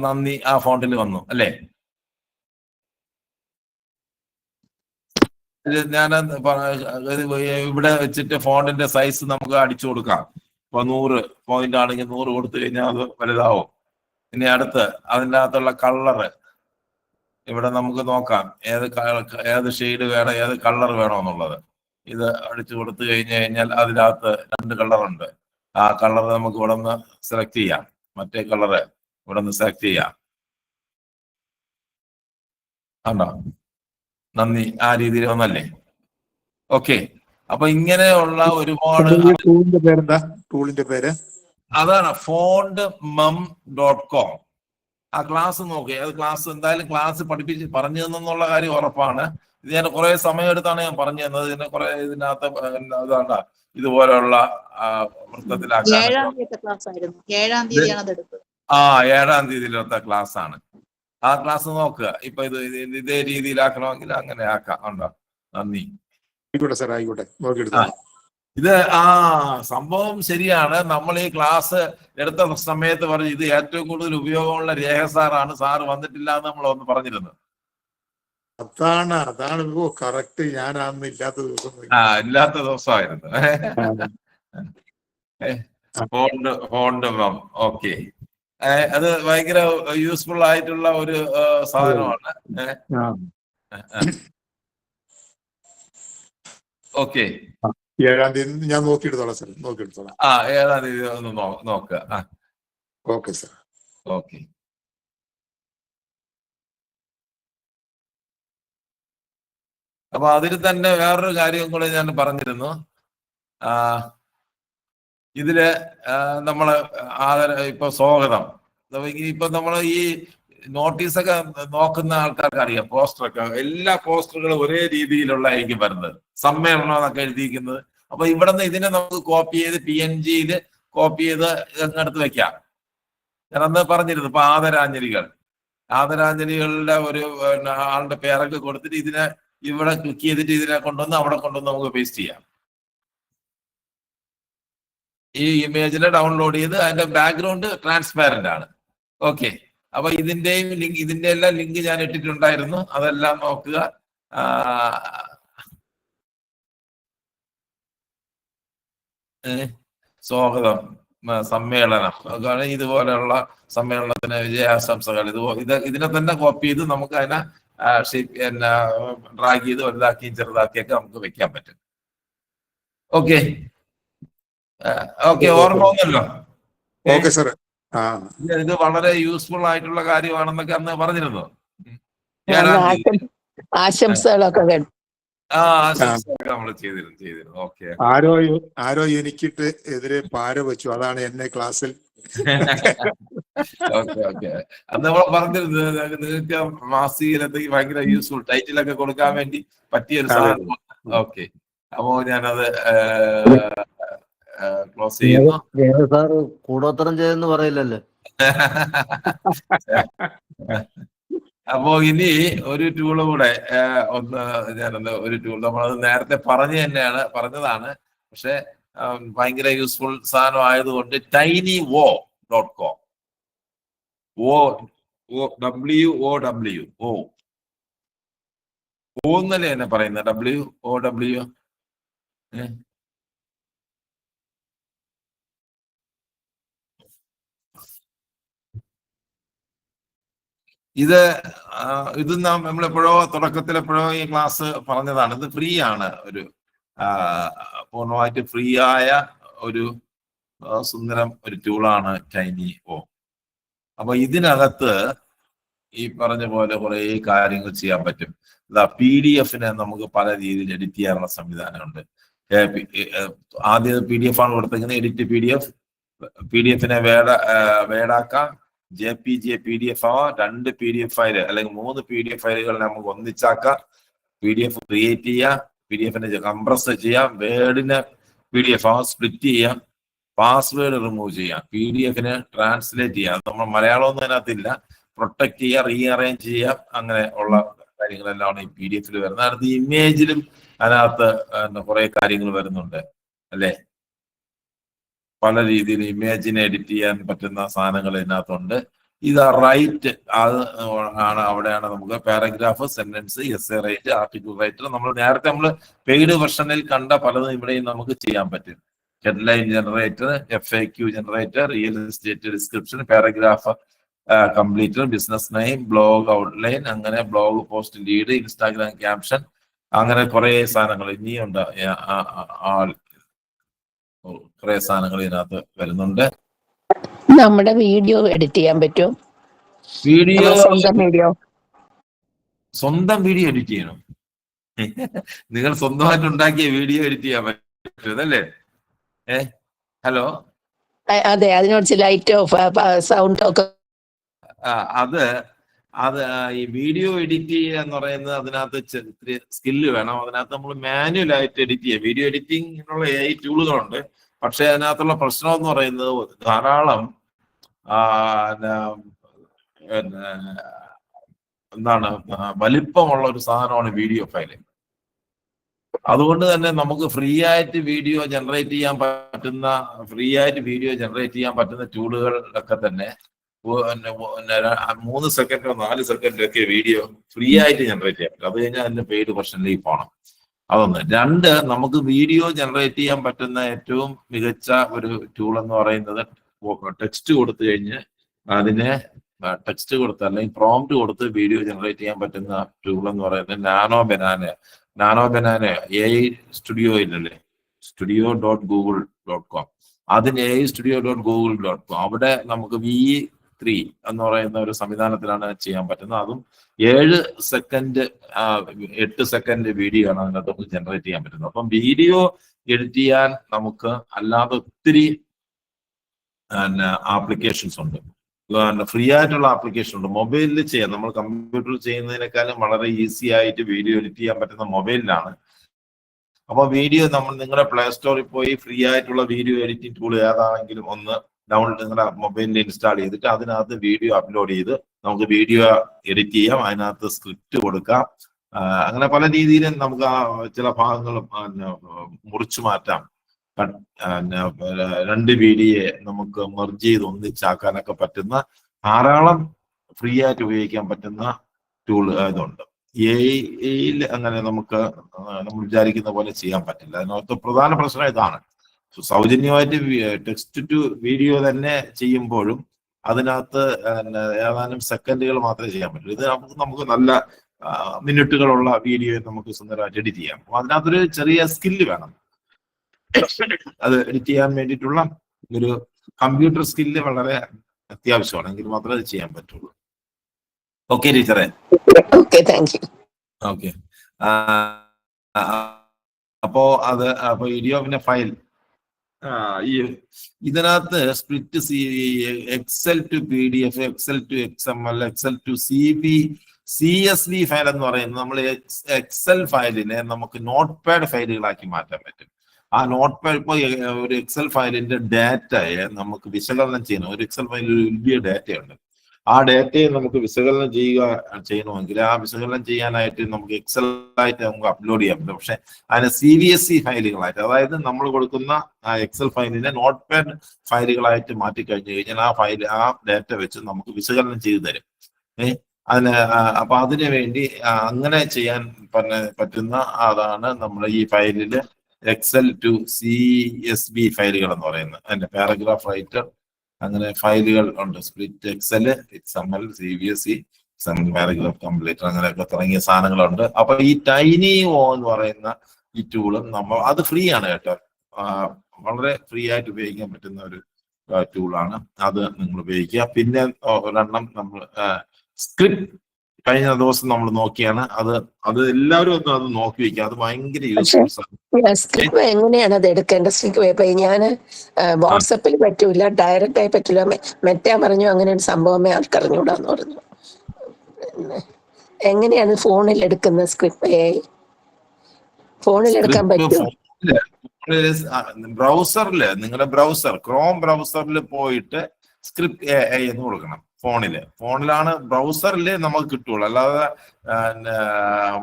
നന്ദി ആ ഫോണ്ടിൽ വന്നു അല്ലേ? ഞാൻ ഇവിടെ വെച്ചിട്ട് ഫോണ്ടിന്റെ സൈസ് നമുക്ക് അടിച്ചു കൊടുക്കാം. ഇപ്പൊ 100 പോയിന്റ് ആണെങ്കിൽ 100 കൊടുത്തു കഴിഞ്ഞാൽ അത് വലുതാവും. ഇനി അടുത്ത് അതിൻ്റെ അകത്തുള്ള കളറ് ഇവിടെ നമുക്ക് നോക്കാം. ഏത് ഷെയ്ഡ് വേണം, ഏത് കളർ വേണോ എന്നുള്ളത്. ഇത് അടിച്ചു കൊടുത്തു കഴിഞ്ഞാൽ അതിനകത്ത് 2 കളറുണ്ട്. ആ കളർ നമുക്ക് ഇവിടെ നിന്ന് സെലക്ട് ചെയ്യാം. മറ്റേ കളറ് ഇവിടെ നിന്ന് സെലക്ട് ചെയ്യാം. ആണോ? നന്ദി. ആ രീതിയിൽ വന്നല്ലേ? ഓക്കെ. അപ്പൊ ഇങ്ങനെയുള്ള ഒരുപാട് ടൂളിന്റെ പേര് അതാണ് fondmem.com. ആ ക്ലാസ് നോക്കി. അത് ക്ലാസ് എന്തായാലും ക്ലാസ് പറഞ്ഞു തന്നുള്ള കാര്യം ഉറപ്പാണ്. ഇത് ഞാൻ കുറെ സമയം എടുത്താണ് ഞാൻ പറഞ്ഞു തന്നത്. ഇതിനകത്ത് അതാണ് ഇതുപോലെയുള്ള വൃത്തത്തിലാക്കാൻ. 7-ാം തീയതിയിലത്തെ ക്ലാസ് ആണ്. ആ ക്ലാസ് നോക്കുക. ഇപ്പൊ ഇതേ രീതിയിലാക്കണമെങ്കിൽ അങ്ങനെ ആക്കാം. ഉണ്ടോ? നന്ദി. ഇത് സംഭവം ശരിയാണ്. നമ്മൾ ഈ ക്ലാസ് എടുത്ത സമയത്ത് പറഞ്ഞു ഇത് ഏറ്റവും കൂടുതൽ ഉപയോഗമുള്ള രേഖ സാറാണ്, സാറ് വന്നിട്ടില്ല എന്ന് നമ്മൾ ഒന്ന് പറഞ്ഞിരുന്നു. അതാണ് കറക്റ്റ്. ഞാൻ അന്ന് ഇല്ലാത്ത ദിവസമായിരുന്നു. ഓക്കെ. അത് ഭയങ്കര യൂസ്ഫുൾ ആയിട്ടുള്ള ഒരു സാധനമാണ്. ഓക്കെ, 7-ാം തീയതി ഞാൻ നോക്കിയെടുത്തോളാം സാർ, നോക്കിയെടുത്തോളാം. 7-ാം തീയതി ഒന്ന് നോക്കുക. Okay sir. ഓക്കെ. അപ്പൊ അതിൽ തന്നെ വേറൊരു കാര്യം കൂടെ ഞാൻ പറഞ്ഞിരുന്നു. ഇതില് നമ്മള് ഇപ്പൊ സ്വാഗതം, ഇപ്പൊ നമ്മള് ഈ നോട്ടീസൊക്കെ നോക്കുന്ന ആൾക്കാർക്ക് അറിയാം, പോസ്റ്ററൊക്കെ എല്ലാ പോസ്റ്ററുകളും ഒരേ രീതിയിലുള്ളതായിരിക്കും വരുന്നത്, സമ്മേളനം എന്നൊക്കെ എഴുതിയിരിക്കുന്നത്. അപ്പൊ ഇവിടെ നിന്ന് ഇതിനെ നമുക്ക് കോപ്പി ചെയ്ത് PNG-യിൽ കോപ്പി ചെയ്ത് അങ്ങെടുത്ത് വെക്കാം. ഞാനന്ന് പറഞ്ഞിരുന്നു. ഇപ്പൊ ആദരാഞ്ജലികളുടെ ഒരു ആളുടെ പേരൊക്കെ കൊടുത്തിട്ട് ഇതിനെ ഇവിടെ ക്ലിക്ക് ചെയ്തിട്ട് ഇതിനെ കൊണ്ടുവന്ന് അവിടെ കൊണ്ടുവന്ന് നമുക്ക് പേസ്റ്റ് ചെയ്യാം. ഈ ഇമേജിനെ ഡൗൺലോഡ് ചെയ്ത് അതിന്റെ ബാക്ക്ഗ്രൗണ്ട് ട്രാൻസ്പാരന്റ് ആണ്. ഓക്കെ, അപ്പൊ ഇതിന്റെയും ലിങ്ക്, ഇതിന്റെ എല്ലാം ലിങ്ക് ഞാൻ ഇട്ടിട്ടുണ്ടായിരുന്നു, അതെല്ലാം നോക്കുക. സ്വാഗതം സമ്മേളനം, ഇതുപോലെയുള്ള സമ്മേളനത്തിന് വിജയാശംസകൾ, ഇതിനെ തന്നെ കോപ്പി ചെയ്ത് നമുക്ക് അതിനെ ഡ്രാഗ് ചെയ്ത് വലുതാക്കിയും ചെറുതാക്കിയൊക്കെ നമുക്ക് വെക്കാൻ പറ്റും. ഓക്കെ, ഓർമ്മ വന്നല്ലോ. Okay sir. ഇത് വളരെ യൂസ്ഫുൾ ആയിട്ടുള്ള കാര്യമാണെന്നൊക്കെ അന്ന് പറഞ്ഞിരുന്നു. ആശംസകളൊക്കെ ആശംസകളൊക്കെ നമ്മൾ ചെയ്തിരുന്നു. ഓക്കെ, ആരോ എനിക്കിട്ട് എതിരെ പാര വെച്ചു, അതാണ് എന്നെ ക്ലാസ്സിൽ. ഓക്കെ. അന്ന് നമ്മൾ പറഞ്ഞിരുന്നത് നിങ്ങൾക്ക് മാസികയിലെന്തെങ്കിലും ഭയങ്കര യൂസ്ഫുൾ ടൈറ്റിലൊക്കെ കൊടുക്കാൻ വേണ്ടി പറ്റിയൊരു സാധനം. ഓക്കെ, അപ്പോ ഞാനത് ക്ലോസ് ചെയ്യുന്നു. സാർ കൂടോത്തരം ചെയ്തെന്ന് പറയില്ലല്ലോ. അപ്പോ ഇനി ഒരു ടൂള് കൂടെ ഒരു ടൂൾ നമ്മളത് നേരത്തെ പറഞ്ഞതാണ്, പക്ഷെ ഭയങ്കര യൂസ്ഫുൾ സാധനം ആയതുകൊണ്ട് tinywo.com എന്നല്ലേ എന്നെ പറയുന്നത്, WOW. ഇത് നമ്മളെപ്പോഴോ തുടക്കത്തിലെപ്പോഴോ ഈ ക്ലാസ് പറഞ്ഞതാണ്. ഇത് ഫ്രീ ആണ്, ഒരു പൂർണ്ണമായിട്ട് ഫ്രീ ആയ ഒരു സുന്ദരം ഒരു ടൂളാണ് tinywo. അപ്പൊ ഇതിനകത്ത് ഈ പറഞ്ഞ പോലെ കുറെ കാര്യങ്ങൾ ചെയ്യാൻ പറ്റും. PDF-നെ നമുക്ക് പല രീതിയിൽ എഡിറ്റ് ചെയ്യാനുള്ള സംവിധാനമുണ്ട്. ആദ്യം PDF ആണ് കൊടുത്തിരിക്കുന്നത്, എഡിറ്റ് PDF-നെ വേഡാക്കാം, JPG PDF ആവാം, 2 PDF ഫയൽ അല്ലെങ്കിൽ 3 PDF ഫയലുകൾ നമുക്ക് ഒന്നിച്ചാക്കാം, PDF ക്രിയേറ്റ് ചെയ്യാം, PDF-നെ കംപ്രസ് ചെയ്യാം, വേർഡിനെ PDF ആവാം, സ്പ്ലിറ്റ് ചെയ്യാം, പാസ്വേഡ് റിമൂവ് ചെയ്യാം, PDF-നെ ട്രാൻസ്ലേറ്റ് ചെയ്യാം. നമ്മൾ മലയാളമൊന്നും അതിനകത്തില്ല, പ്രൊട്ടക്ട് ചെയ്യാം, റീഅറേഞ്ച് ചെയ്യാം, അങ്ങനെ ഉള്ള കാര്യങ്ങളെല്ലാം ഈ PDF-ൽ വരുന്നത്. അടുത്ത് ഇമേജിലും അതിനകത്ത് കുറെ കാര്യങ്ങൾ വരുന്നുണ്ട് അല്ലേ. പല രീതിയിൽ ഇമേജിനെ എഡിറ്റ് ചെയ്യാൻ പറ്റുന്ന സാധനങ്ങൾ ഇതിനകത്തുണ്ട്. ഇത് റൈറ്റ് അവിടെയാണ് നമുക്ക് paragraph, sentence, essay write, article writer. നേരത്തെ നമ്മൾ പെയ്ഡ് വെർഷനിൽ കണ്ട പലതും ഇവിടെയും നമുക്ക് ചെയ്യാൻ പറ്റും. Headline generator, FAQ generator, real estate description, paragraph completer, business name, blog outline, അങ്ങനെ blog post lead, Instagram caption, അങ്ങനെ കുറെ സാധനങ്ങൾ ഇനിയുണ്ട്. കുറെ സാധനങ്ങൾ ഇതിനകത്ത് വരുന്നുണ്ട്. നമ്മുടെ വീഡിയോ എഡിറ്റ് ചെയ്യാൻ പറ്റും. സ്വന്തം വീഡിയോ എഡിറ്റ് ചെയ്യണം. നിങ്ങൾ സ്വന്തമായിട്ട് ഉണ്ടാക്കിയ വീഡിയോ എഡിറ്റ് ചെയ്യാൻ പറ്റുമല്ലേ? ഹലോ, അതെ, അതിനോട് ലൈറ്റ് ഓഫ് സൗണ്ട് ഒക്കെ. അത് ഈ വീഡിയോ എഡിറ്റ് ചെയ്യുക എന്ന് പറയുന്നത് അതിനകത്ത് സ്കില്ല് വേണം. അതിനകത്ത് നമ്മൾ മാനുവൽ ആയിട്ട് എഡിറ്റ് ചെയ്യുക. വീഡിയോ എഡിറ്റിംഗിനുള്ള AI ടൂളുകളുണ്ട്. പക്ഷെ അതിനകത്തുള്ള പ്രശ്നം എന്ന് പറയുന്നത് ധാരാളം വലിപ്പമുള്ള ഒരു സാധനമാണ് വീഡിയോ ഫയല്. അതുകൊണ്ട് തന്നെ നമുക്ക് ഫ്രീ ആയിട്ട് വീഡിയോ ജനറേറ്റ് ചെയ്യാൻ പറ്റുന്ന ടൂളുകളൊക്കെ തന്നെ 3 സെക്കൻഡോ 4 സെക്കൻഡോ ഒക്കെ വീഡിയോ ഫ്രീ ആയിട്ട് ജനറേറ്റ് ചെയ്യാൻ പറ്റും. അത് കഴിഞ്ഞാൽ അതിന്റെ പെയ്ഡ് വെർഷനിലേക്ക് പോകണം. അതൊന്ന്. 2, നമുക്ക് വീഡിയോ ജനറേറ്റ് ചെയ്യാൻ പറ്റുന്ന ഏറ്റവും മികച്ച ഒരു ടൂൾ എന്ന് പറയുന്നത് ടെക്സ്റ്റ് കൊടുത്തു കഴിഞ്ഞ് അതിനെ ടെക്സ്റ്റ് കൊടുത്ത് അല്ലെങ്കിൽ പ്രോംപ്റ്റ് കൊടുത്ത് വീഡിയോ ജനറേറ്റ് ചെയ്യാൻ പറ്റുന്ന ടൂൾ എന്ന് പറയുന്നത് നാനോ ബനാന AI സ്റ്റുഡിയോയിലല്ലേ, studio.google.com. അതിന് AI studio.google.com. അവിടെ നമുക്ക് V3 എന്ന് പറയുന്ന ഒരു സംവിധാനത്തിലാണ് ചെയ്യാൻ പറ്റുന്നത്. അതും 7 സെക്കൻഡ് 8 സെക്കൻഡ് വീഡിയോ ആണ് അതിനകത്ത് ജനറേറ്റ് ചെയ്യാൻ പറ്റുന്നത്. അപ്പം വീഡിയോ എഡിറ്റ് ചെയ്യാൻ നമുക്ക് അല്ലാതെ ഒത്തിരി ആപ്ലിക്കേഷൻസ് ഉണ്ട്, ഫ്രീ ആയിട്ടുള്ള ആപ്ലിക്കേഷൻ ഉണ്ട്. മൊബൈലിൽ ചെയ്യാം, നമ്മൾ കമ്പ്യൂട്ടറിൽ ചെയ്യുന്നതിനേക്കാളും വളരെ ഈസി ആയിട്ട് വീഡിയോ എഡിറ്റ് ചെയ്യാൻ പറ്റുന്ന മൊബൈലിലാണ്. അപ്പൊ വീഡിയോ നിങ്ങളുടെ പ്ലേ സ്റ്റോറിൽ പോയി ഫ്രീ ആയിട്ടുള്ള വീഡിയോ എഡിറ്റിംഗ് ടൂൾ ഏതാണെങ്കിലും ഒന്ന് ഡൗൺലോഡ് നിങ്ങളുടെ മൊബൈലിൽ ഇൻസ്റ്റാൾ ചെയ്തിട്ട് അതിനകത്ത് വീഡിയോ അപ്ലോഡ് ചെയ്ത് നമുക്ക് വീഡിയോ എഡിറ്റ് ചെയ്യാം, അതിനകത്ത് സ്ക്രിപ്റ്റ് കൊടുക്കാം. അങ്ങനെ പല രീതിയിലും നമുക്ക് ആ ചില ഭാഗങ്ങൾ മുറിച്ചു മാറ്റാം. 2 വീഡിയോയെ നമുക്ക് മെർജ് ചെയ്ത് ഒന്നിച്ചാക്കാനൊക്കെ പറ്റുന്ന ധാരാളം ഫ്രീ ആയിട്ട് ഉപയോഗിക്കാൻ പറ്റുന്ന ടൂൾ ഇതുണ്ട്. AI അങ്ങനെ നമുക്ക് നമ്മൾ വിചാരിക്കുന്ന പോലെ ചെയ്യാൻ പറ്റില്ല. അതിനകത്ത് പ്രധാന പ്രശ്നം ഇതാണ്, സൗജന്യമായിട്ട് ടെക്സ്റ്റ് ടു വീഡിയോ തന്നെ ചെയ്യുമ്പോഴും അതിനകത്ത് ഏതാനും സെക്കൻഡുകൾ മാത്രമേ ചെയ്യാൻ പറ്റൂ. ഇത് നമുക്ക് നല്ല മിനിറ്റുകളുള്ള വീഡിയോ നമുക്ക് സുന്ദരമായിട്ട് എഡിറ്റ് ചെയ്യാം. അപ്പൊ അതിനകത്തൊരു ചെറിയ സ്കില്ല് വേണം. അത് എഡിറ്റ് ചെയ്യാൻ വേണ്ടിയിട്ടുള്ള ഒരു കമ്പ്യൂട്ടർ സ്കില്ല് വളരെ അത്യാവശ്യമാണ്, എങ്കിൽ മാത്രമേ അത് ചെയ്യാൻ പറ്റുള്ളൂ. ഓക്കെ ടീച്ചറെ? Okay, thank you. ഓക്കെ, അപ്പോ വീഡിയോ പിന്നെ ഫയൽ ഇതിനകത്ത് split excel to PDF, excel to XML, excel to CSV file എന്ന് പറയുന്നത് നമ്മൾ എക്സൽ ഫയലിനെ നമുക്ക് നോട്ട് പാഡ് ഫയലുകളാക്കി മാറ്റാൻ പറ്റും. ആ നോട്ട് പാഡ് ഇപ്പോൾ ഒരു എക്സൽ ഫയലിന്റെ ഡാറ്റയെ നമുക്ക് വിശകലനം ചെയ്യണം. ഒരു എക്സൽ ഫയലിൽ ഒരു വലിയ ഡാറ്റയുണ്ട്. ആ ഡാറ്റയെ നമുക്ക് വിശകലനം ചെയ്യണമെങ്കിൽ ആ വിശകലനം ചെയ്യാനായിട്ട് നമുക്ക് എക്സൽ ആയിട്ട് നമുക്ക് അപ്ലോഡ് ചെയ്യാൻ പറ്റും. പക്ഷെ അതിന് CVSE ഫയലുകളായിട്ട്, അതായത് നമ്മൾ കൊടുക്കുന്ന ആ എക്സൽ ഫയലിനെ നോട്ട് പാഡ് ഫയലുകളായിട്ട് മാറ്റി കഴിഞ്ഞു കഴിഞ്ഞാൽ ആ ഡാറ്റ വെച്ച് നമുക്ക് വിശകലനം ചെയ്തു തരും. അപ്പൊ അതിനു വേണ്ടി അങ്ങനെ ചെയ്യാൻ പറ്റുന്ന അതാണ് നമ്മൾ ഈ ഫയലില് എക്സൽ ടു CSV ഫയലുകൾ എന്ന് പറയുന്നത്. അതിന്റെ പാരഗ്രാഫ് റൈറ്റർ അങ്ങനെ ഫയലുകൾ ഉണ്ട്. Split excel, XML, CVSE, paragraph completer, അങ്ങനെയൊക്കെ തുടങ്ങിയ സാധനങ്ങളുണ്ട്. അപ്പൊ ഈ TinyO എന്ന് പറയുന്ന ഈ ടൂളും അത് ഫ്രീ ആണ് കേട്ടോ, വളരെ ഫ്രീ ആയിട്ട് ഉപയോഗിക്കാൻ പറ്റുന്ന ഒരു ടൂളാണ്. അത് നിങ്ങൾ ഉപയോഗിക്കുക. പിന്നെ ഒരെണ്ണം നമ്മൾ സ്ക്രിപ്റ്റ് കഴിഞ്ഞ ദിവസം നമ്മൾ നോക്കിയാണ്, അത് എല്ലാവരും ഒന്ന് അത് നോക്കി വെക്കുക. അത് ഭയങ്കര യൂസ്ഫുൾ ആണ്. സ്ക്രിപ്റ്റ് എങ്ങനെയാണ് അത് എടുക്കേണ്ടത്? ഞാൻ വാട്സപ്പിൽ പറ്റൂല, ഡയറക്റ്റ് ആയി പറ്റൂല. മെറ്റാ പറഞ്ഞു അങ്ങനെ ഒരു സംഭവമേ ആൾക്കറിഞ്ഞൂടാന്ന് പറഞ്ഞു. എങ്ങനെയാണ് ഫോണിൽ എടുക്കുന്ന സ്ക്രിപ്റ്റ്? ഫോണിൽ എടുക്കാൻ പറ്റുമോ? ബ്രൗസറില്, നിങ്ങളുടെ ക്രോം ബ്രൗസറിൽ പോയിട്ട് സ്ക്രിപ്റ്റ് AI എന്ന് കൊടുക്കണം. ഫോണിലാണ് ബ്രൗസറിൽ നമുക്ക് കിട്ടുള്ളൂ, അല്ലാതെ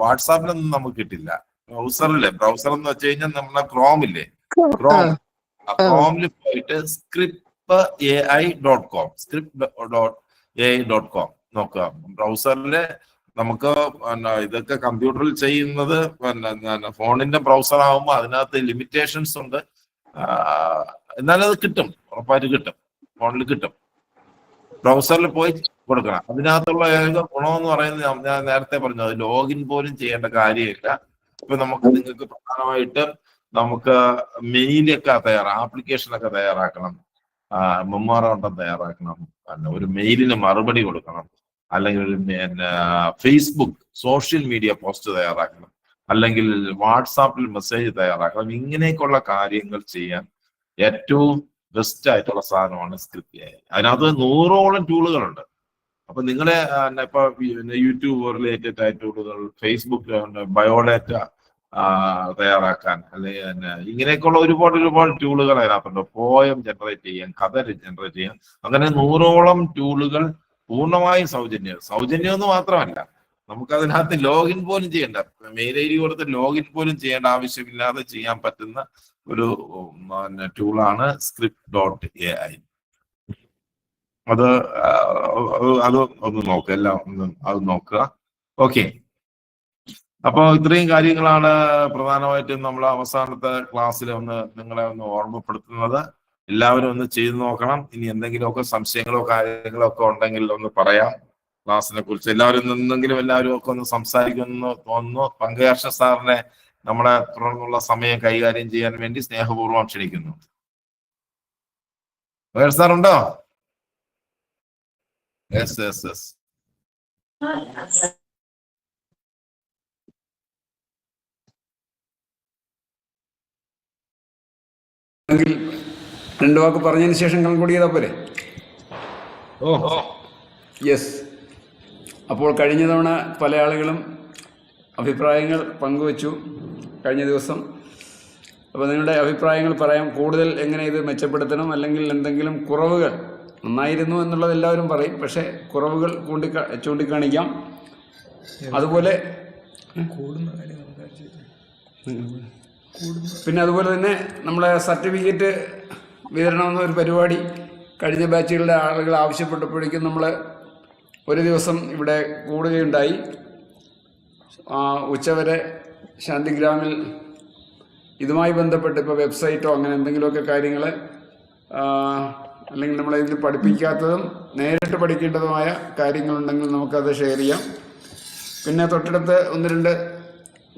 വാട്സാപ്പിലൊന്നും നമുക്ക് കിട്ടില്ല. ബ്രൗസർ എന്ന് വെച്ച് കഴിഞ്ഞാൽ നമ്മളെ ക്രോമില്ലേ, ക്രോമിൽ പോയിട്ട് scriptai.com നോക്കുക. ബ്രൗസറില് നമുക്ക് ഇതൊക്കെ കമ്പ്യൂട്ടറിൽ ചെയ്യുന്നത് ഫോണിന്റെ ബ്രൗസർ ആകുമ്പോൾ അതിനകത്ത് ലിമിറ്റേഷൻസ് ഉണ്ട്. എന്നാലും അത് കിട്ടും, ഉറപ്പായിട്ട് കിട്ടും, ഫോണിൽ കിട്ടും. ബ്രൗസറിൽ പോയി കൊടുക്കണം. അതിനകത്തുള്ള ഏക ഗുണമെന്ന് പറയുന്നത് ഞാൻ നേരത്തെ പറഞ്ഞത്, ലോഗിൻ പോലും ചെയ്യേണ്ട കാര്യമില്ല. ഇപ്പൊ നിങ്ങൾക്ക് പ്രധാനമായിട്ട് നമുക്ക് മെയിലൊക്കെ ആപ്ലിക്കേഷനൊക്കെ തയ്യാറാക്കണം, മെമ്മോറാണ്ടം തയ്യാറാക്കണം, ഒരു മെയിലിന് മറുപടി കൊടുക്കണം, അല്ലെങ്കിൽ ഫേസ്ബുക്ക് സോഷ്യൽ മീഡിയ പോസ്റ്റ് തയ്യാറാക്കണം, അല്ലെങ്കിൽ വാട്സാപ്പിൽ മെസ്സേജ് തയ്യാറാക്കണം. ഇങ്ങനെയൊക്കെയുള്ള കാര്യങ്ങൾ ചെയ്യാൻ ഏറ്റവും ബെസ്റ്റ് ആയിട്ടുള്ള സാധനമാണ് സ്ക്രിപ്റ്റ് AI. അതിനകത്ത് 100ഓളം ടൂളുകളുണ്ട്. അപ്പൊ നിങ്ങളെ ഇപ്പൊ യൂട്യൂബ് റിലേറ്റഡ് ആയ ടൂളുകൾ, ഫേസ്ബുക്ക് ബയോഡാറ്റ തയ്യാറാക്കാൻ, അല്ലെങ്കിൽ ഇങ്ങനെയൊക്കെയുള്ള ഒരുപാട് ടൂളുകൾ അതിനകത്തുണ്ട്. പോയം ജനറേറ്റ് ചെയ്യാൻ, കഥ ജനറേറ്റ് ചെയ്യാൻ, അങ്ങനെ 100ഓളം ടൂളുകൾ പൂർണ്ണമായും സൗജന്യം എന്ന് മാത്രമല്ല, നമുക്കതിനകത്ത് ലോഗിൻ പോലും ചെയ്യണ്ട, മെയിൽ ID കൊടുത്ത് ലോഗിൻ പോലും ചെയ്യേണ്ട ആവശ്യമില്ലാതെ ചെയ്യാൻ പറ്റുന്ന ഒരു ടൂളാണ് script.ai. അത് ഒന്ന് നോക്കുക, എല്ലാം അത് നോക്കുക. ഓക്കെ, അപ്പൊ ഇത്രയും കാര്യങ്ങളാണ് പ്രധാനമായിട്ടും നമ്മൾ അവസാനത്തെ ക്ലാസ്സിൽ നിങ്ങളെ ഓർമ്മപ്പെടുത്തുന്നത്. എല്ലാവരും ഒന്ന് ചെയ്തു നോക്കണം. ഇനി എന്തെങ്കിലുമൊക്കെ സംശയങ്ങളോ കാര്യങ്ങളോ ഒക്കെ ഉണ്ടെങ്കിൽ ഒന്ന് പറയാം. ക്ലാസ്സിനെ കുറിച്ച് എല്ലാവരും എല്ലാവരും ഒക്കെ ഒന്ന് സംസാരിക്കുമെന്ന് തോന്നുന്നു. പങ്കജാക്ഷൻ സാറിനെ നമ്മുടെ തുടർന്നുള്ള സമയം കൈകാര്യം ചെയ്യാൻ വേണ്ടി സ്നേഹപൂർവ്വം ക്ഷണിക്കുന്നു. സാർ ഉണ്ടോ? Yes yes yes. രണ്ട് വാക്ക് പറഞ്ഞതിന് ശേഷം കൺക്ലൂഡ് ചെയ്താൽ പോരെ? യെസ്. അപ്പോൾ കഴിഞ്ഞ തവണ പല ആളുകളും അഭിപ്രായങ്ങൾ പങ്കുവച്ചു കഴിഞ്ഞ ദിവസം. അപ്പോൾ നിങ്ങളുടെ അഭിപ്രായങ്ങൾ പറയാം. കൂടുതൽ എങ്ങനെ ഇത് മെച്ചപ്പെടുത്തണം, അല്ലെങ്കിൽ എന്തെങ്കിലും കുറവുകൾ, നന്നായിരുന്നു എന്നുള്ളത് എല്ലാവരും പറയും, പക്ഷേ കുറവുകൾ ചൂണ്ടിക്കാണിക്കാം. അതുപോലെ പിന്നെ അതുപോലെ തന്നെ നമ്മളെ സർട്ടിഫിക്കറ്റ് വിതരണം എന്നൊരു പരിപാടി കഴിഞ്ഞ ബാച്ചുകളുടെ ആളുകൾ ആവശ്യപ്പെട്ടപ്പോഴേക്കും നമ്മൾ ഒരു ദിവസം ഇവിടെ കൂടുകയുണ്ടായി. ഉച്ചവരെ ശാന്തിഗ്രാമിൽ ഇതുമായി ബന്ധപ്പെട്ട് ഇപ്പോൾ വെബ്സൈറ്റോ അങ്ങനെ എന്തെങ്കിലുമൊക്കെ കാര്യങ്ങൾ, അല്ലെങ്കിൽ നമ്മളെ ഇതിൽ പഠിപ്പിക്കാത്തതും നേരിട്ട് പഠിക്കേണ്ടതുമായ കാര്യങ്ങളുണ്ടെങ്കിൽ നമുക്കത് ഷെയർ ചെയ്യാം. പിന്നെ തൊട്ടടുത്ത് 1-2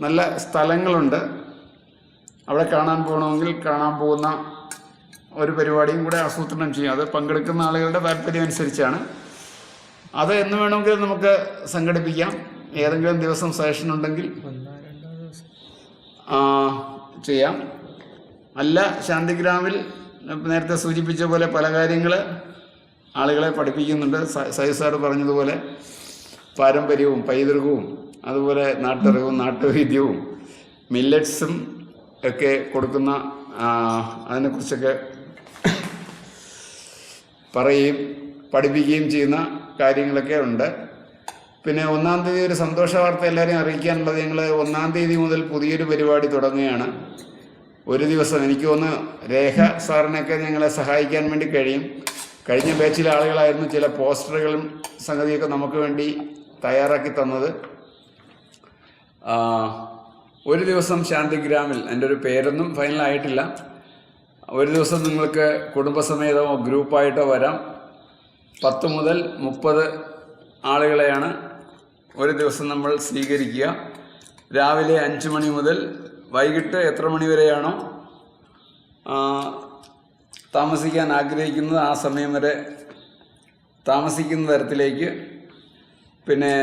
നല്ല സ്ഥലങ്ങളുണ്ട്. അവിടെ കാണാൻ പോകണമെങ്കിൽ കാണാൻ പോകുന്ന ഒരു പരിപാടിയും കൂടെ ആസൂത്രണം ചെയ്യും. അത് പങ്കെടുക്കുന്ന ആളുകളുടെ താല്പര്യം അനുസരിച്ചാണ്. അത് എന്ന് വേണമെങ്കിൽ നമുക്ക് സംഘടിപ്പിക്കാം. ഏതെങ്കിലും ദിവസം സെഷൻ ഉണ്ടെങ്കിൽ ചെയ്യാം. അല്ല, ശാന്തിഗ്രാമിൽ നേരത്തെ സൂചിപ്പിച്ച പോലെ പല കാര്യങ്ങൾ ആളുകളെ പഠിപ്പിക്കുന്നുണ്ട്. സൈ സാർ പറഞ്ഞതുപോലെ പാരമ്പര്യവും പൈതൃകവും അതുപോലെ നാട്ടറിവും നാട്ടുവൈദ്യവും മില്ലറ്റ്സും ഒക്കെ കൊടുക്കുന്ന അതിനെക്കുറിച്ചൊക്കെ പറയുകയും പഠിപ്പിക്കുകയും ചെയ്യുന്ന കാര്യങ്ങളൊക്കെ ഉണ്ട്. പിന്നെ 1-ാം തീയതി ഒരു സന്തോഷ വാർത്ത എല്ലാവരെയും അറിയിക്കാനുള്ളത്, ഞങ്ങൾ 1-ാം തീയതി മുതൽ പുതിയൊരു പരിപാടി തുടങ്ങുകയാണ്. ഒരു ദിവസം എനിക്ക് തോന്നുന്നു രേഖ സാറിനൊക്കെ ഞങ്ങളെ സഹായിക്കാൻ വേണ്ടി കഴിയും. കഴിഞ്ഞ ബാച്ചിലെ ആളുകളായിരുന്നു ചില പോസ്റ്ററുകളും സംഗതിയൊക്കെ നമുക്ക് വേണ്ടി തയ്യാറാക്കി തന്നത്. ഒരു ദിവസം ശാന്തിഗ്രാമിൽ, എൻ്റെ ഒരു പേരൊന്നും ഫൈനലായിട്ടില്ല, ഒരു ദിവസം നിങ്ങൾക്ക് കുടുംബസമേതമോ ഗ്രൂപ്പായിട്ടോ വരാം. 10 മുതൽ 30 ആളുകളെയാണ് ഒരു ദിവസം നമ്മൾ സ്വീകരിക്കുക. രാവിലെ 5 മണി മുതൽ വൈകിട്ട് എത്ര മണി വരെയാണോ താമസിക്കാൻ ആഗ്രഹിക്കുന്നത് ആ സമയം വരെ താമസിക്കുന്ന തരത്തിലേക്ക്. പിന്നെ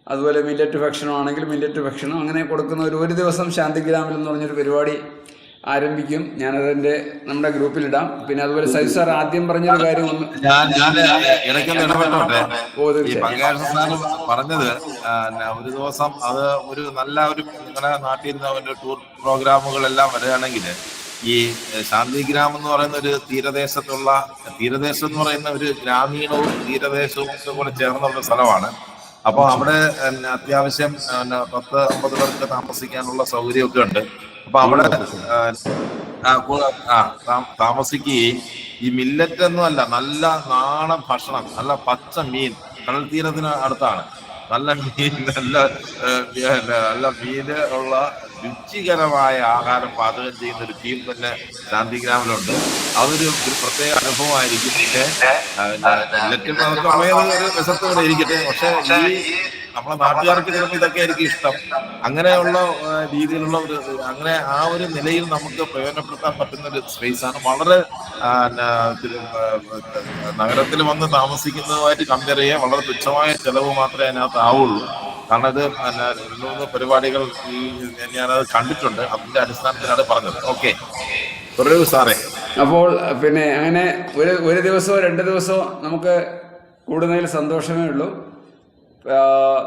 അതുപോലെ മില്ലറ്റ് ഭക്ഷണമാണെങ്കിൽ മില്ലറ്റ് ഭക്ഷണം അങ്ങനെ കൊടുക്കുന്ന ഒരു ദിവസം ശാന്തിഗ്രാമിൽ എന്ന് പറഞ്ഞൊരു പരിപാടി ആരംഭിക്കും. ഞാനതിൻ്റെ നമ്മുടെ ഗ്രൂപ്പിലിടാം. പിന്നെ അതുപോലെ സൈഫ് സാർ ആദ്യം പറഞ്ഞൊരു കാര്യം ഒന്ന് പറഞ്ഞത്, ഒരു ദിവസം അത് ഒരു നല്ല ഒരു നിങ്ങളുടെ നാട്ടിൽ നിന്ന് ടൂർ പ്രോഗ്രാമുകളെല്ലാം വരികയാണെങ്കിൽ ഈ ശാന്തിഗ്രാം എന്ന് പറയുന്ന ഒരു തീരദേശം എന്ന് പറയുന്ന ഒരു ഗ്രാമീണവും തീരദേശവും കൂടെ ചേർന്നുള്ള സ്ഥലമാണ്. അപ്പോൾ അവിടെ അത്യാവശ്യം 10-50 പേർക്ക് താമസിക്കാനുള്ള സൗകര്യമൊക്കെ ഉണ്ട്. അപ്പൊ അവിടെ താമസിക്കുകയും ഈ മില്ലറ്റ് ഒന്നും അല്ല, നല്ല നാടൻ ഭക്ഷണം, നല്ല പച്ച മീൻ, കടൽ തീരത്തിന് അടുത്താണ്, നല്ല മീൻ, നല്ല മീന് ഉള്ള രുചികരമായ ആഹാരം പാചകം ചെയ്യുന്ന ഒരു ടീം തന്നെ ശാന്തിഗ്രാമിലുണ്ട്. അതൊരു പ്രത്യേക അനുഭവമായിരിക്കും. പിന്നെ മില്ലറ്റും അതൊക്കെ ഒരു രസത്തോടെ ഇരിക്കട്ടെ. പക്ഷെ ഈ നമ്മളെ നാട്ടുകാർക്ക് ചിലപ്പോൾ ഇതൊക്കെ ആയിരിക്കും ഇഷ്ടം. അങ്ങനെയുള്ള രീതിയിലുള്ള അങ്ങനെ ആ ഒരു നിലയിൽ നമുക്ക് പ്രയോജനപ്പെടുത്താൻ പറ്റുന്ന ഒരു സ്പേസാണ്. വളരെ നഗരത്തിൽ വന്ന് താമസിക്കുന്നതുമായിട്ട് കമ്പയർ ചെയ്യാൻ വളരെ തുച്ഛമായ ചെലവ് മാത്രമേ അതിനകത്ത് ആവുള്ളൂ. കാരണം ഇത് 2-3 പരിപാടികൾ ഞാനത് കണ്ടിട്ടുണ്ട്. അതിന്റെ അടിസ്ഥാനത്തിലാണ് പറഞ്ഞത്. ഓക്കെ, പറയൂ സാറേ. അപ്പോൾ പിന്നെ അങ്ങനെ ഒരു ദിവസമോ 2 ദിവസമോ നമുക്ക് കൂടുന്നതിൽ സന്തോഷമേ ഉള്ളൂ.